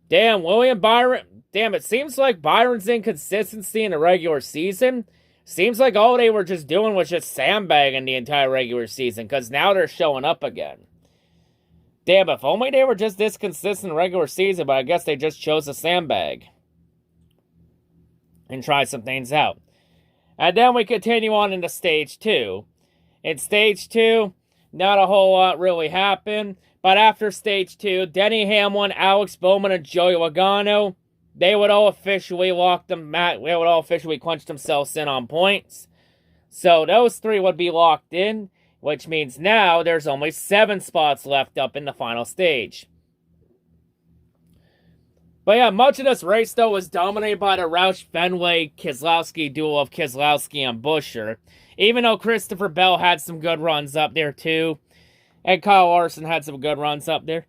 Damn, it seems like Byron's inconsistency in the regular season, seems like all they were just doing was just sandbagging the entire regular season, because now they're showing up again. Damn, if only they were just this consistent regular season, but I guess they just chose a sandbag. And try some things out. And then we continue on into Stage 2. In Stage 2, not a whole lot really happened. But after Stage 2, Denny Hamlin, Alex Bowman, and Joey Logano, they would all officially clinch themselves in on points. So those three would be locked in, which means now there's only 7 spots left up in the final stage. But yeah, much of this race, though, was dominated by the Roush-Fenway-Keselowski duel of Keselowski and Buescher. Even though Christopher Bell had some good runs up there, too. And Kyle Larson had some good runs up there.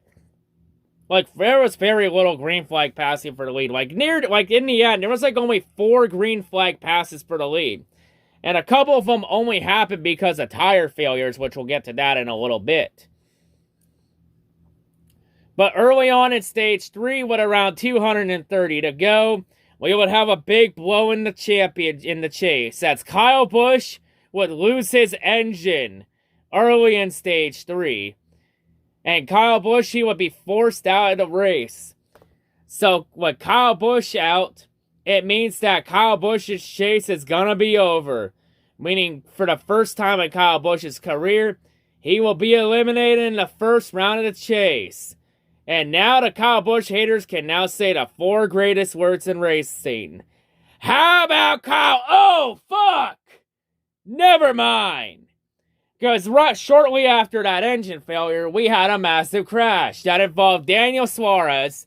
Like, there was very little green flag passing for the lead. Like, in the end, there was like only 4 green flag passes for the lead. And a couple of them only happened because of tire failures, which we'll get to that in a little bit. But early on in Stage 3, with around 230 to go, we would have a big blow in the chase. As Kyle Busch would lose his engine early in Stage 3. And Kyle Busch, he would be forced out of the race. So, with Kyle Busch out, it means that Kyle Busch's chase is gonna be over. Meaning, for the first time in Kyle Busch's career, he will be eliminated in the first round of the chase. And now the Kyle Busch haters can now say the 4 greatest words in racing. How about Kyle? Oh, fuck! Never mind. Because shortly after that engine failure, we had a massive crash that involved Daniel Suarez,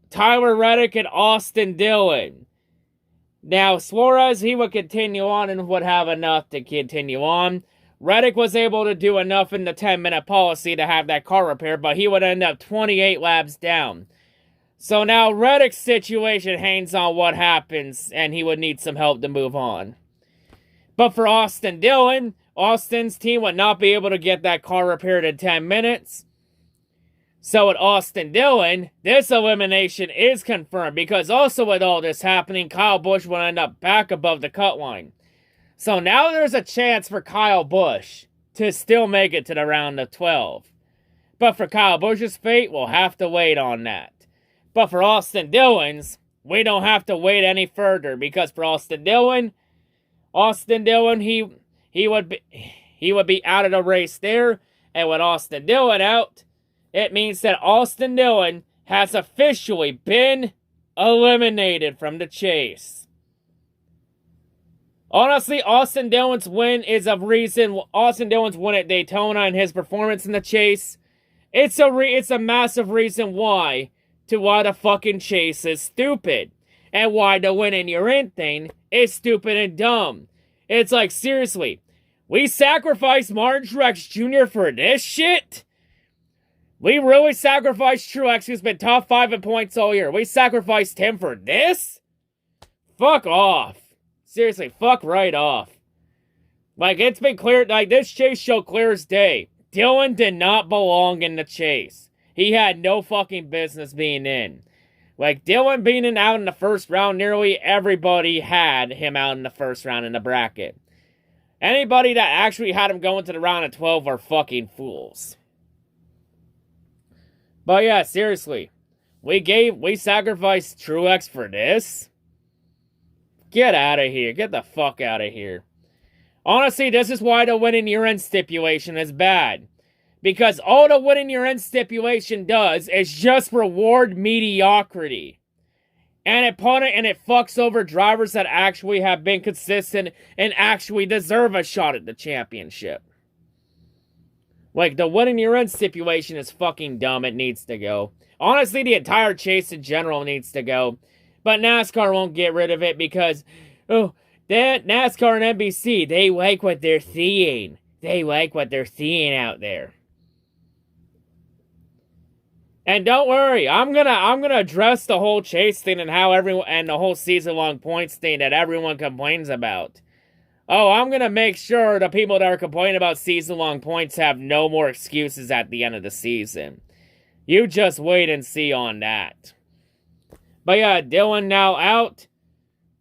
Tyler Reddick, and Austin Dillon. Now, Suarez, he would continue on and would have enough to continue on. Reddick was able to do enough in the 10-minute policy to have that car repaired, but he would end up 28 laps down. So now Reddick's situation hangs on what happens, and he would need some help to move on. But for Austin Dillon, Austin's team would not be able to get that car repaired in 10 minutes. So with Austin Dillon, this elimination is confirmed, because also with all this happening, Kyle Busch will end up back above the cut line. So now there's a chance for Kyle Busch to still make it to the round of 12. But for Kyle Busch's fate, we'll have to wait on that. But for Austin Dillon's, we don't have to wait any further, because for Austin Dillon, he would be out of the race there. And with Austin Dillon out, it means that Austin Dillon has officially been eliminated from the chase. Honestly, Austin Dillon's win is a reason. Austin Dillon's win at Daytona and his performance in the chase. It's a massive reason why the fucking chase is stupid. And why the win in your end thing is stupid and dumb. It's like, seriously, we sacrificed Martin Truex Jr. for this shit? We really sacrificed Truex, who's been top 5 in points all year. We sacrificed him for this? Fuck off. Seriously, fuck right off. Like, it's been clear, like, this chase show clear as day. Dillon did not belong in the chase. He had no fucking business being in. Like, Dillon being out in the first round, nearly everybody had him out in the first round in the bracket. Anybody that actually had him going to the round of 12 are fucking fools. But yeah, seriously. We sacrificed Truex for this? Get out of here. Get the fuck out of here. Honestly, this is why the win in your end stipulation is bad. Because all the win in your end stipulation does is just reward mediocrity. And it fucks over drivers that actually have been consistent and actually deserve a shot at the championship. Like, the win in your end stipulation is fucking dumb. It needs to go. Honestly, the entire chase in general needs to go. But NASCAR won't get rid of it because, that NASCAR and NBC, they like what they're seeing. They like what they're seeing out there. And don't worry, I'm gonna address the whole chase thing and how everyone and the whole season-long points thing that everyone complains about. Oh, I'm gonna make sure the people that are complaining about season-long points have no more excuses at the end of the season. You just wait and see on that. But yeah, Dillon now out.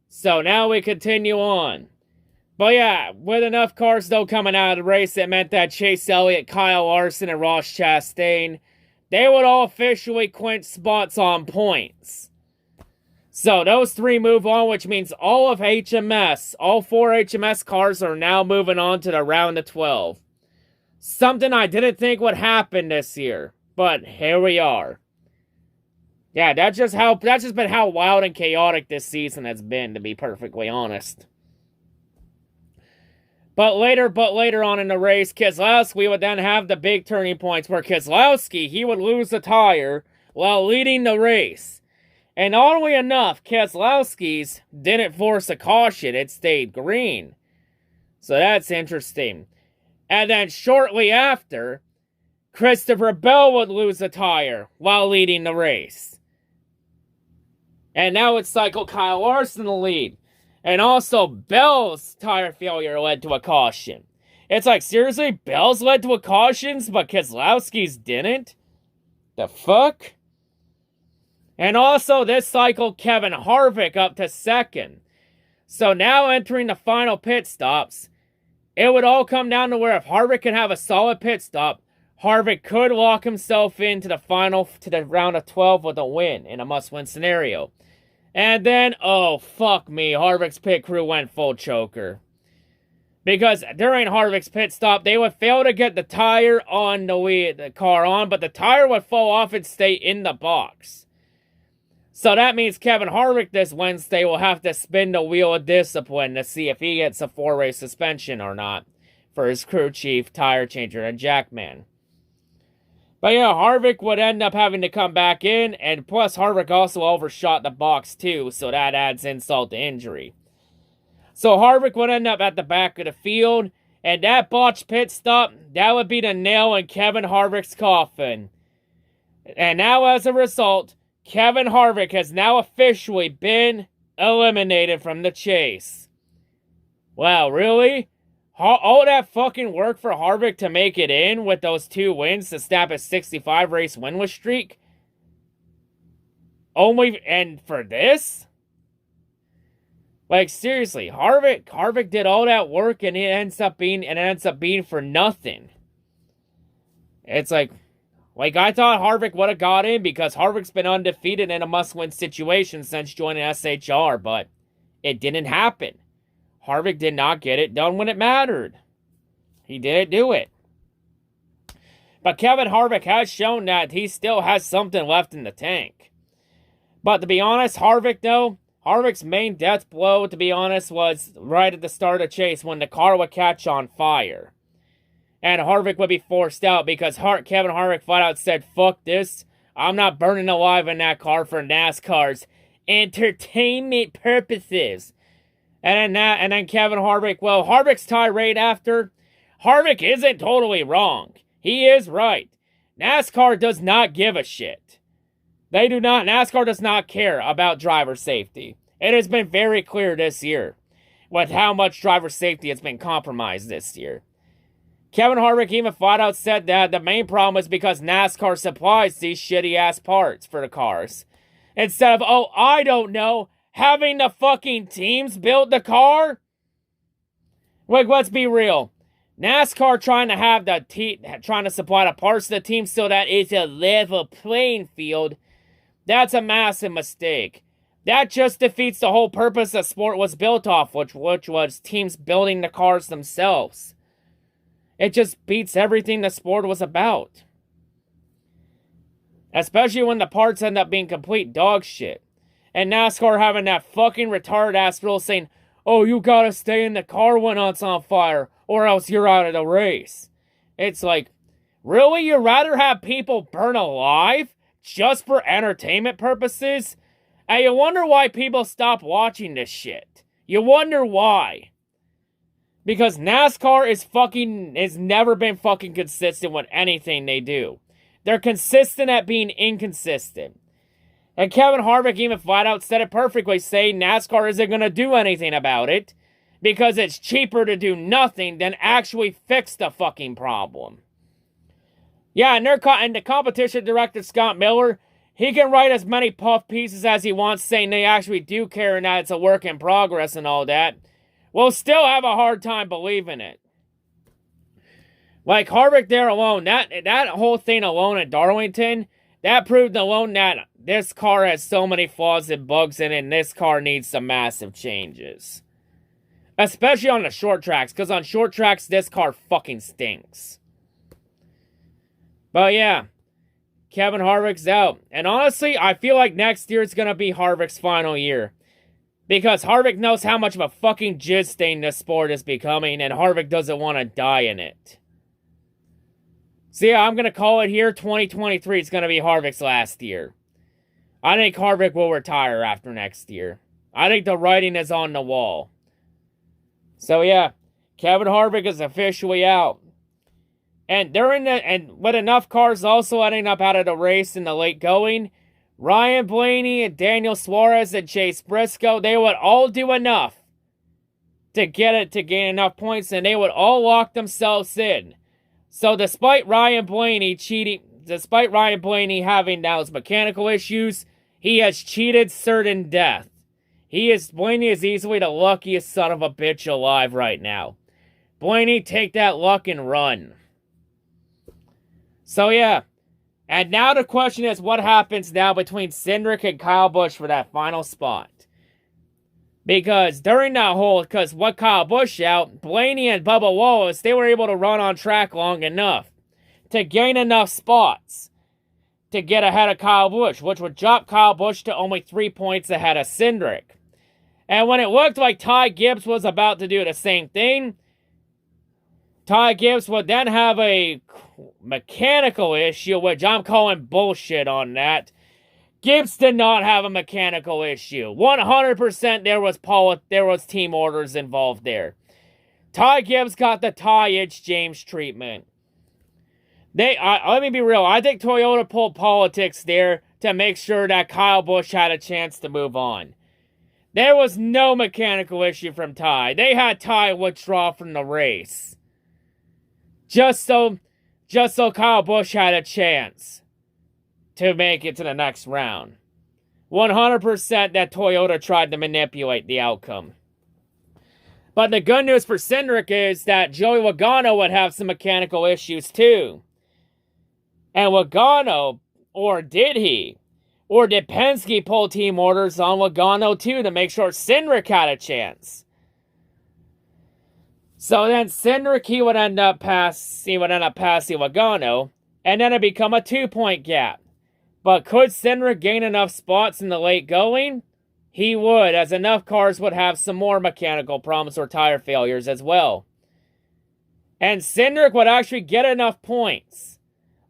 So now we continue on. But yeah, with enough cars though coming out of the race, it meant that Chase Elliott, Kyle Larson, and Ross Chastain, they would all officially clinch spots on points. So those three move on, which means all of HMS, all 4 HMS cars are now moving on to the round of 12. Something I didn't think would happen this year, but here we are. Yeah, that's just been how wild and chaotic this season has been, to be perfectly honest. But later on in the race, Keselowski would then have the big turning points where Keselowski, he would lose the tire while leading the race. And oddly enough, Keselowski's didn't force a caution, it stayed green. So that's interesting. And then shortly after, Christopher Bell would lose the tire while leading the race. And now it's cycle Kyle Larson the lead. And also, Bell's tire failure led to a caution. It's like, seriously? Bell's led to a caution, but Keselowski's didn't? The fuck? And also, this cycle, Kevin Harvick up to second. So now entering the final pit stops, it would all come down to where if Harvick can have a solid pit stop, Harvick could lock himself into the round of 12 with a win in a must-win scenario. And then, oh, fuck me, Harvick's pit crew went full choker. Because during Harvick's pit stop, they would fail to get the tire on the car on, but the tire would fall off and stay in the box. So that means Kevin Harvick this Wednesday will have to spin the wheel of discipline to see if he gets a 4-race suspension or not for his crew chief, tire changer, and jackman. But yeah, Harvick would end up having to come back in, and plus Harvick also overshot the box too, so that adds insult to injury. So Harvick would end up at the back of the field, and that botched pit stop, that would be the nail in Kevin Harvick's coffin. And now as a result, Kevin Harvick has now officially been eliminated from the chase. Wow, really? All that fucking work for Harvick to make it in with those 2 wins to snap his 65-race winless streak? And for this? Like, seriously, Harvick did all that work and it ends up being for nothing. It's like I thought Harvick would have got in because Harvick's been undefeated in a must-win situation since joining SHR, but it didn't happen. Harvick did not get it done when it mattered. He didn't do it. But Kevin Harvick has shown that he still has something left in the tank. But to be honest, Harvick, though, Harvick's main death blow, to be honest, was right at the start of chase when the car would catch on fire. And Harvick would be forced out because Kevin Harvick flat out said, fuck this. I'm not burning alive in that car for NASCAR's entertainment purposes. And then Kevin Harvick, well, Harvick's tirade after. Harvick isn't totally wrong. He is right. NASCAR does not give a shit. They do not. NASCAR does not care about driver safety. It has been very clear this year with how much driver safety has been compromised this year. Kevin Harvick even flat out said that the main problem is because NASCAR supplies these shitty ass parts for the cars. Instead of, oh, I don't know, having the fucking teams build the car? Like, let's be real. NASCAR trying to supply the parts to the team so that it's a level playing field, that's a massive mistake. That just defeats the whole purpose the sport was built off, which was teams building the cars themselves. It just beats everything the sport was about. Especially when the parts end up being complete dog shit. And NASCAR having that fucking retarded ass rule saying, oh, you gotta stay in the car when it's on fire, or else you're out of the race. It's like, really? You'd rather have people burn alive just for entertainment purposes? And you wonder why people stop watching this shit. You wonder why. Because NASCAR has never been fucking consistent with anything they do. They're consistent at being inconsistent. And Kevin Harvick even flat out said it perfectly, saying NASCAR isn't going to do anything about it because it's cheaper to do nothing than actually fix the fucking problem. Yeah, and the competition director, Scott Miller, he can write as many puff pieces as he wants saying they actually do care and that it's a work in progress and all that. We'll still have a hard time believing it. Like Harvick there alone, that whole thing alone at Darlington, that proved alone that this car has so many flaws and bugs in it, and this car needs some massive changes. Especially on the short tracks, because on short tracks, this car fucking stinks. But yeah, Kevin Harvick's out. And honestly, I feel like next year is going to be Harvick's final year. Because Harvick knows how much of a fucking jizz stain this sport is becoming, and Harvick doesn't want to die in it. So yeah, I'm going to call it here. 2023 is going to be Harvick's last year. I think Harvick will retire after next year. I think the writing is on the wall. So yeah, Kevin Harvick is officially out. And with enough cars also ending up out of the race in the late going, Ryan Blaney and Daniel Suarez and Chase Briscoe, they would all do enough to gain enough points, and they would all lock themselves in. So despite Ryan Blaney having those mechanical issues, he has cheated certain death. Blaney is easily the luckiest son of a bitch alive right now. Blaney, take that luck and run. So yeah. And now the question is, what happens now between Cindric and Kyle Busch for that final spot? Because during that because what Kyle Busch out, Blaney and Bubba Wallace, they were able to run on track long enough to gain enough spots to get ahead of Kyle Busch, which would drop Kyle Busch to only 3 points ahead of Cindric. And when it looked like Ty Gibbs was about to do the same thing, Ty Gibbs would then have a mechanical issue, which I'm calling bullshit on that. Gibbs did not have a mechanical issue. 100% there was team orders involved there. Ty Gibbs got the Ty Itch James treatment. Let me be real. I think Toyota pulled politics there to make sure that Kyle Busch had a chance to move on. There was no mechanical issue from Ty. They had Ty withdraw from the race. Just so Kyle Busch had a chance to make it to the next round. 100% that Toyota tried to manipulate the outcome. But the good news for Cindric is that Joey Logano would have some mechanical issues too. And Logano, or did he? Or did Penske pull team orders on Logano too to make sure Cindric had a chance? So then Cindric, he would end up passing Logano, and then it become a 2-point gap. But could Cindric gain enough spots in the late going? He would, as enough cars would have some more mechanical problems or tire failures as well. And Cindric would actually get enough points,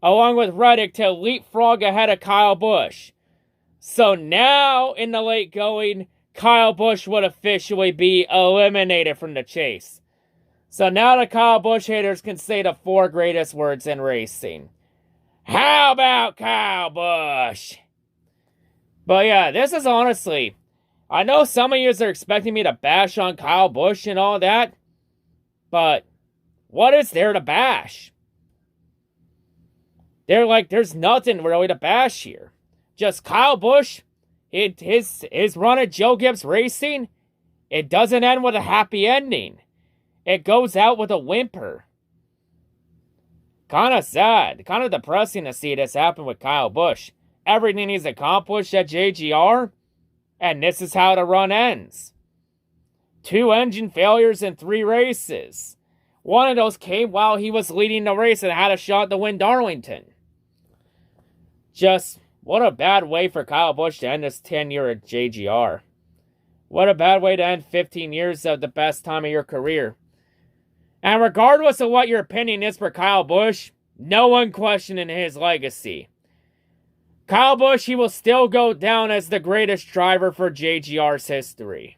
along with Reddick, to leapfrog ahead of Kyle Busch. So now, in the late going, Kyle Busch would officially be eliminated from the chase. So now the Kyle Busch haters can say the 4 greatest words in racing. How about Kyle Busch? But yeah, this is honestly, I know some of you are expecting me to bash on Kyle Busch and all that, but what is there to bash? There's nothing really to bash here. Just Kyle Busch, his run at Joe Gibbs Racing, it doesn't end with a happy ending. It goes out with a whimper. Kind of sad, kind of depressing to see this happen with Kyle Busch. Everything he's accomplished at JGR, and this is how the run ends. 2 engine failures in 3 races. One of those came while he was leading the race and had a shot to win Darlington. Just, what a bad way for Kyle Busch to end his tenure at JGR. What a bad way to end 15 years of the best time of your career. And regardless of what your opinion is for Kyle Busch, no one questioning his legacy. Kyle Busch, he will still go down as the greatest driver for JGR's history.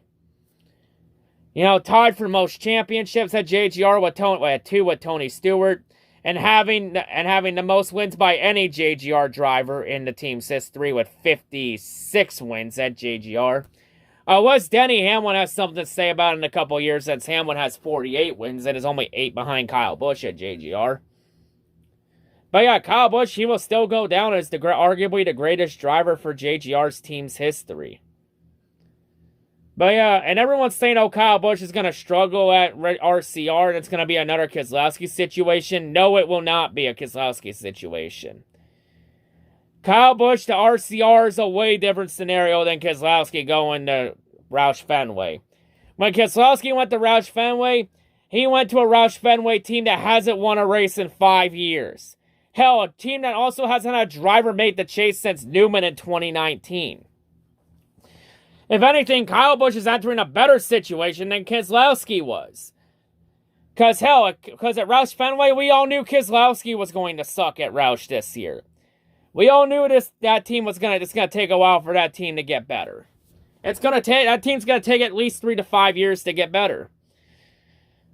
You know, tied for most championships at JGR with 2 with Tony Stewart, and having the most wins by any JGR driver in the team's history with 56 wins at JGR. Wes Denny Hamlin has something to say about it in a couple years, since Hamlin has 48 wins and is only 8 behind Kyle Busch at JGR. But yeah, Kyle Busch, he will still go down as arguably the greatest driver for JGR's team's history. But yeah, and everyone's saying, oh, Kyle Busch is going to struggle at RCR and it's going to be another Keselowski situation. No, it will not be a Keselowski situation. Kyle Busch to RCR is a way different scenario than Keselowski going to Roush Fenway. When Keselowski went to Roush Fenway, he went to a Roush Fenway team that hasn't won a race in 5 years. Hell, a team that also hasn't had a driver make the chase since Newman in 2019. If anything, Kyle Busch is entering a better situation than Keselowski was. Because at Roush Fenway, we all knew Keselowski was going to suck at Roush this year. We all knew that team was it's gonna take a while for that team to get better. That team's gonna take at least 3 to 5 years to get better.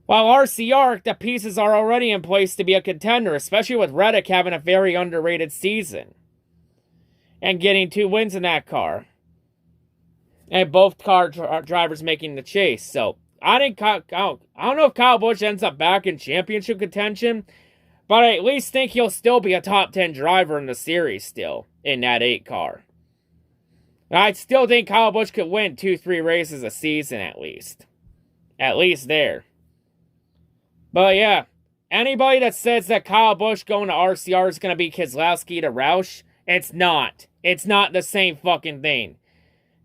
While RCR, the pieces are already in place to be a contender, especially with Reddick having a very underrated season. And getting 2 wins in that car. And both car drivers making the chase. So, I don't know if Kyle Busch ends up back in championship contention, but I at least think he'll still be a top 10 driver in the series still, in that 8 car. I still think Kyle Busch could win 2-3 races a season at least. At least there. But yeah, anybody that says that Kyle Busch going to RCR is going to be Keselowski to Roush, it's not. It's not the same fucking thing.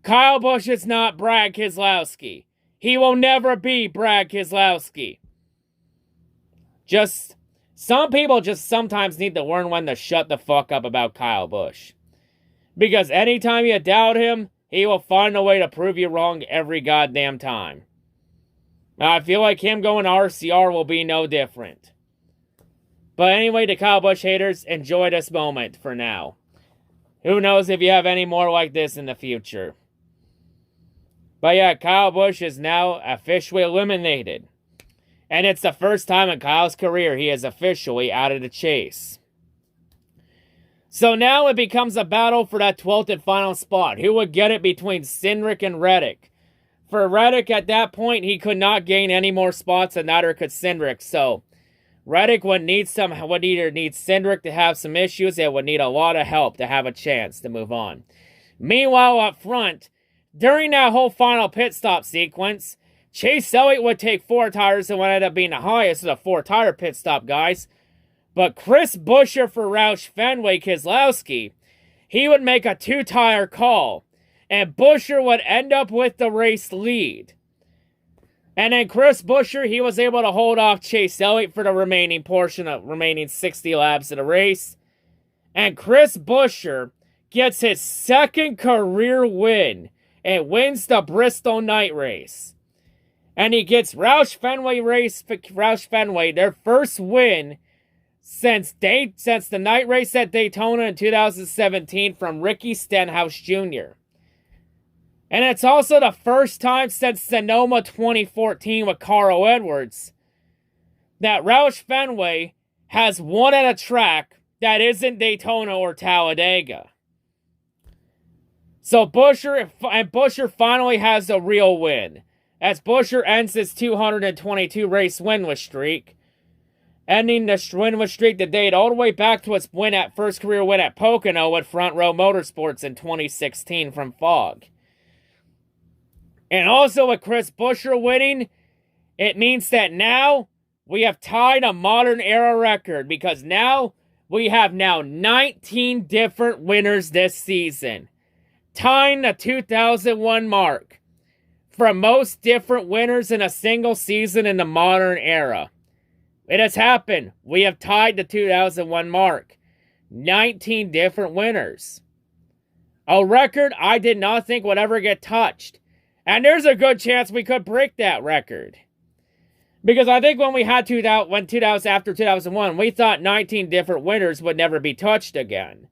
Kyle Busch is not Brad Keselowski. He will never be Brad Keselowski. Some people just sometimes need to learn when to shut the fuck up about Kyle Busch. Because anytime you doubt him, he will find a way to prove you wrong every goddamn time. I feel like him going to RCR will be no different. But anyway, to Kyle Busch haters, enjoy this moment for now. Who knows if you have any more like this in the future. But yeah, Kyle Busch is now officially eliminated. And it's the first time in Kyle's career he is officially out of the chase. So now it becomes a battle for that 12th and final spot. Who would get it between Cindric and Reddick? For Reddick, at that point, he could not gain any more spots, and neither could Cindric. So Reddick would either need Cindric to have some issues, and would need a lot of help to have a chance to move on. Meanwhile, up front, during that whole final pit stop sequence, Chase Elliott would take 4 tires and would end up being the highest of the 4-tire pit stop guys. But Chris Buescher for Roush Fenway Keselowski, he would make a 2-tire call. And Buescher would end up with the race lead. And then Chris Buescher, he was able to hold off Chase Elliott for the remaining 60 laps of the race. And Chris Buescher gets his 2nd career win and wins the Bristol night race. And he gets Roush Fenway, their first win since the night race at Daytona in 2017 from Ricky Stenhouse Jr. And it's also the first time since Sonoma 2014 with Carl Edwards that Roush Fenway has won at a track that isn't Daytona or Talladega. So Buescher finally has a real win, as Buescher ends his 222 race winless streak, ending the winless streak that dated all the way back to its first career win at Pocono with Front Row Motorsports in 2016 from Fog. And also with Chris Buescher winning, it means that now we have tied a modern era record, because now we have 19 different winners this season, tying the 2001 mark for most different winners in a single season in the modern era. It has happened. We have tied the 2001 mark. 19 different winners. A record I did not think would ever get touched. And there's a good chance we could break that record. Because I think when we had after 2001, we thought 19 different winners would never be touched again.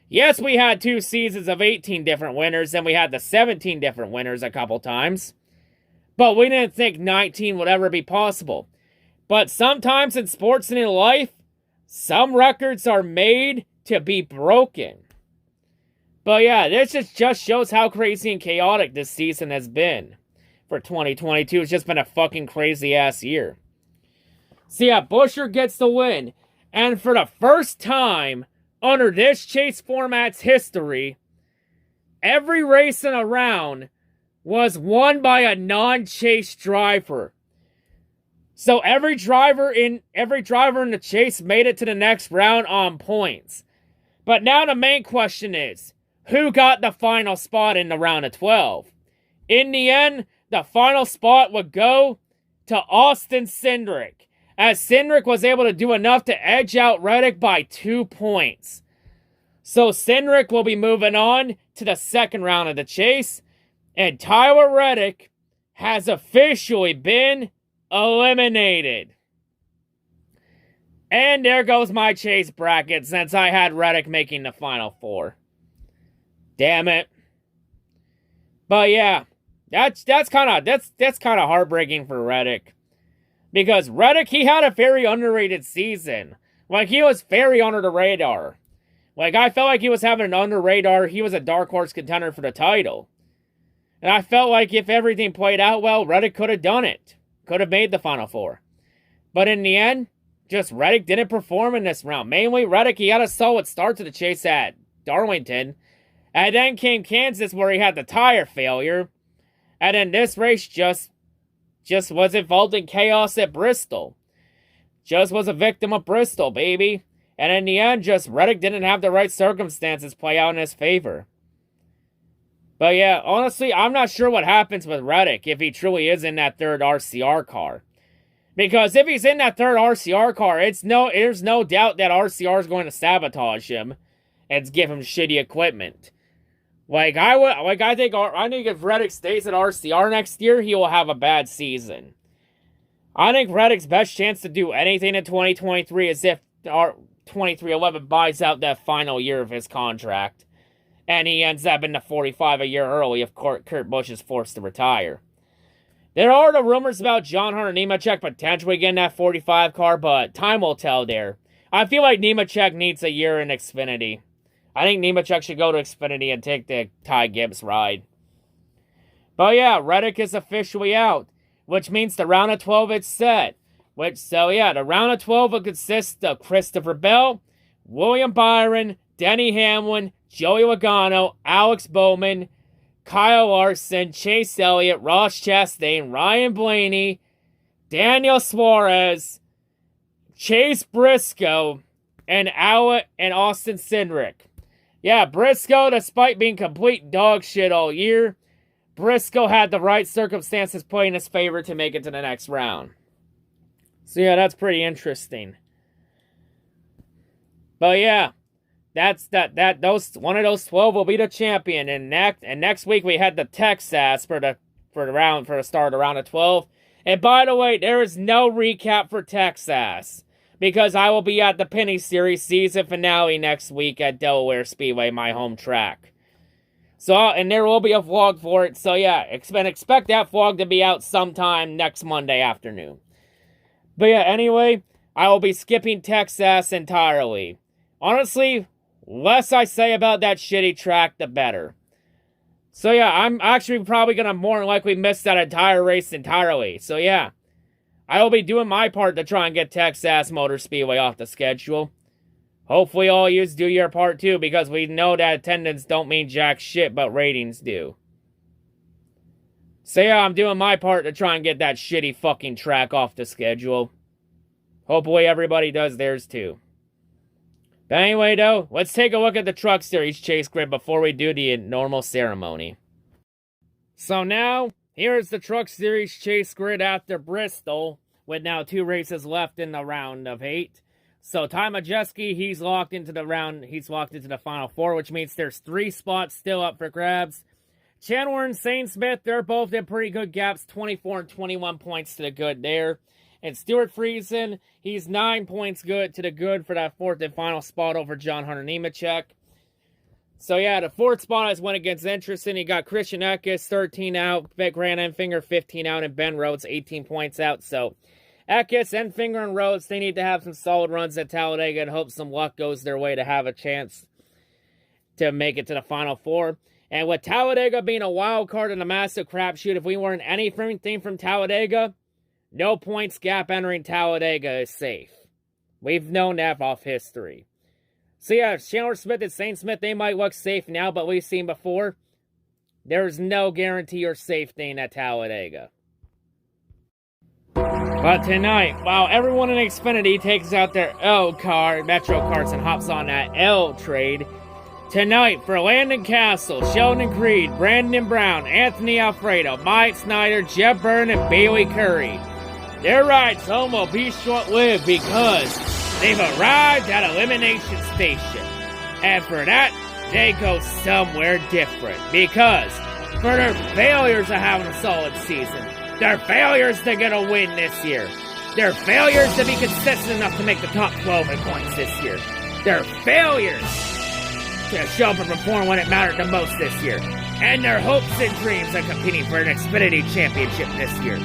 Yes, we had 2 seasons of 18 different winners, and we had the 17 different winners a couple times. But we didn't think 19 would ever be possible. But sometimes in sports and in life, some records are made to be broken. But yeah, this just shows how crazy and chaotic this season has been. For 2022, it's just been a fucking crazy-ass year. So yeah, Buescher gets the win. And for the first time under this chase format's history, every race in a round was won by a non-chase driver. So every driver in the chase made it to the next round on points. But now the main question is, who got the final spot in the round of 12? In the end, the final spot would go to Austin Cindric, as Cindric was able to do enough to edge out Reddick by 2 points. So Cindric will be moving on to the second round of the chase, and Tyler Reddick has officially been eliminated. And there goes my chase bracket, since I had Reddick making the final 4. Damn it. But yeah, that's kind of heartbreaking for Reddick, because Reddick, he had a very underrated season. Like, he was very under the radar. Like, I felt like he was having an under radar. He was a dark horse contender for the title, and I felt like if everything played out well, Reddick could have done it, could have made the final 4. But in the end, just Reddick didn't perform in this round. Mainly Reddick, he had a solid start to the chase at Darlington. And then came Kansas, where he had the tire failure. And then this race just was involved in chaos at Bristol. Just was a victim of Bristol, baby. And in the end, just Reddick didn't have the right circumstances play out in his favor. But yeah, honestly, I'm not sure what happens with Reddick if he truly is in that third RCR car. Because if he's in that third RCR car, there's no doubt that RCR is going to sabotage him and give him shitty equipment. I think if Reddick stays at RCR next year, he will have a bad season. I think Reddick's best chance to do anything in 2023 is if 2311 buys out that final year of his contract, and he ends up in the 45 a year early if Kurt Busch is forced to retire. There are the rumors about John Hunter Nemechek potentially getting that 45 car, but time will tell there. I feel like Nemechek needs a year in Xfinity. I think Nemechek should go to Xfinity and take the Ty Gibbs ride. But yeah, Reddick is officially out, which means the round of 12 is set. The round of 12 will consist of Christopher Bell, William Byron, Denny Hamlin, Joey Logano, Alex Bowman, Kyle Larson, Chase Elliott, Ross Chastain, Ryan Blaney, Daniel Suarez, Chase Briscoe, and Austin Cindric. Yeah, Briscoe, despite being complete dog shit all year, Briscoe had the right circumstances playing in his favor to make it to the next round. So yeah, that's pretty interesting. But yeah, one of those 12 will be the champion. And next week we had the Texas for the start of round of 12. And by the way, there is no recap for Texas because I will be at the Penny Series season finale next week at Delaware Speedway, my home track. So, and there will be a vlog for it. So yeah, expect that vlog to be out sometime next Monday afternoon. But yeah, anyway, I will be skipping Texas entirely. Honestly, less I say about that shitty track, the better. So yeah, I'm actually probably going to more than likely miss that entire race entirely. So yeah, I will be doing my part to try and get Texas Motor Speedway off the schedule. Hopefully all you do your part too, because we know that attendance don't mean jack shit, but ratings do. So yeah, I'm doing my part to try and get that shitty fucking track off the schedule. Hopefully everybody does theirs too. But anyway though, let's take a look at the Truck Series chase grid before we do the normal ceremony. So now, here's the Truck Series chase grid after Bristol, with now 2 races left in the round of 8. So Ty Majeski, he's locked into the final 4, which means there's 3 spots still up for grabs. Chandler and Saint Smith, they're both in pretty good gaps, 24 and 21 points to the good there. And Stuart Friesen, he's 9 points good to the good for that 4th and final spot over John Hunter Nemechek. So yeah, the 4th spot is went against Interesting. You got Christian Eckes, 13 out, Grant Enfinger, 15 out, and Ben Rhodes, 18 points out. So Eckes, Enfinger, and Rhodes, they need to have some solid runs at Talladega and hope some luck goes their way to have a chance to make it to the Final 4. And with Talladega being a wild card and a massive crapshoot, if we learn anything from Talladega, no points gap entering Talladega is safe. We've known that off history. So yeah, Chandler Smith and Saint Smith, they might look safe now, but we've seen before, there's no guarantee or safety at Talladega. But tonight, while everyone in Xfinity takes out their Metro carts and hops on that L trade, tonight for Landon Castle, Sheldon Creed, Brandon Brown, Anthony Alfredo, Mike Snyder, Jeff Byrne, and Bailey Curry, their rides home will be short-lived because they've arrived at Elimination Station. And for that, they go somewhere different because for their failures of having a solid season, their failures to get a win this year, their failures to be consistent enough to make the top 12 in points this year, their failures to show up and perform when it mattered the most this year, and their hopes and dreams of competing for an Xfinity Championship this year,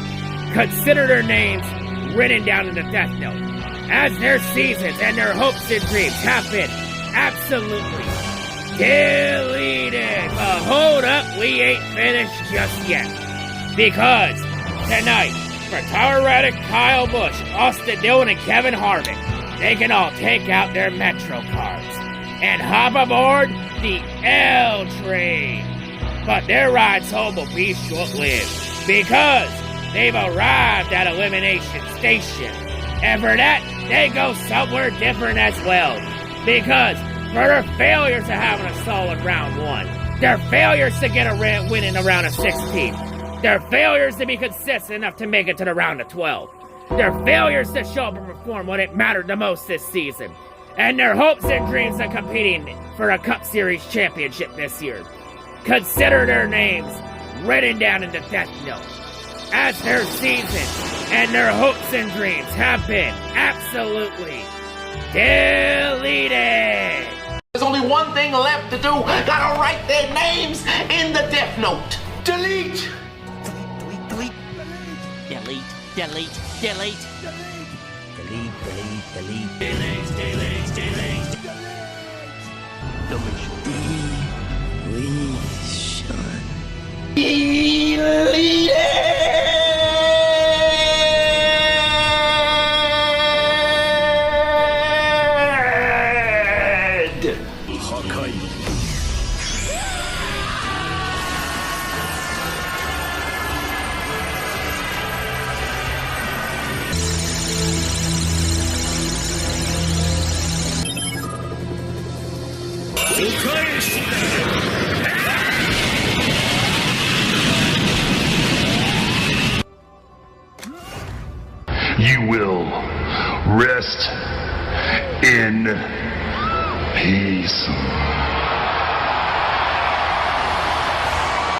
consider their names written down in the death note, as their seasons and their hopes and dreams have been absolutely deleted. But hold up, we ain't finished just yet, because tonight, for Tyler Reddick, Kyle Busch, Austin Dillon, and Kevin Harvick, they can all take out their Metro cards and hop aboard the L train. But their rides home will be short-lived because they've arrived at Elimination Station. And for that, they go somewhere different as well. Because for their failures of having a solid round 1, their failures to get a win in the round of 16, their failures to be consistent enough to make it to the round of 12, their failures to show up and perform when it mattered the most this season, and their hopes and dreams of competing for a Cup Series championship this year, consider their names written down in the death note, as their season and their hopes and dreams have been absolutely deleted. There's only one thing left to do. Gotta write their names in the death note. Delete! Delete. Delete. Delete. Delete. Delete. Delete. Delete. Delete. You will rest in Peace.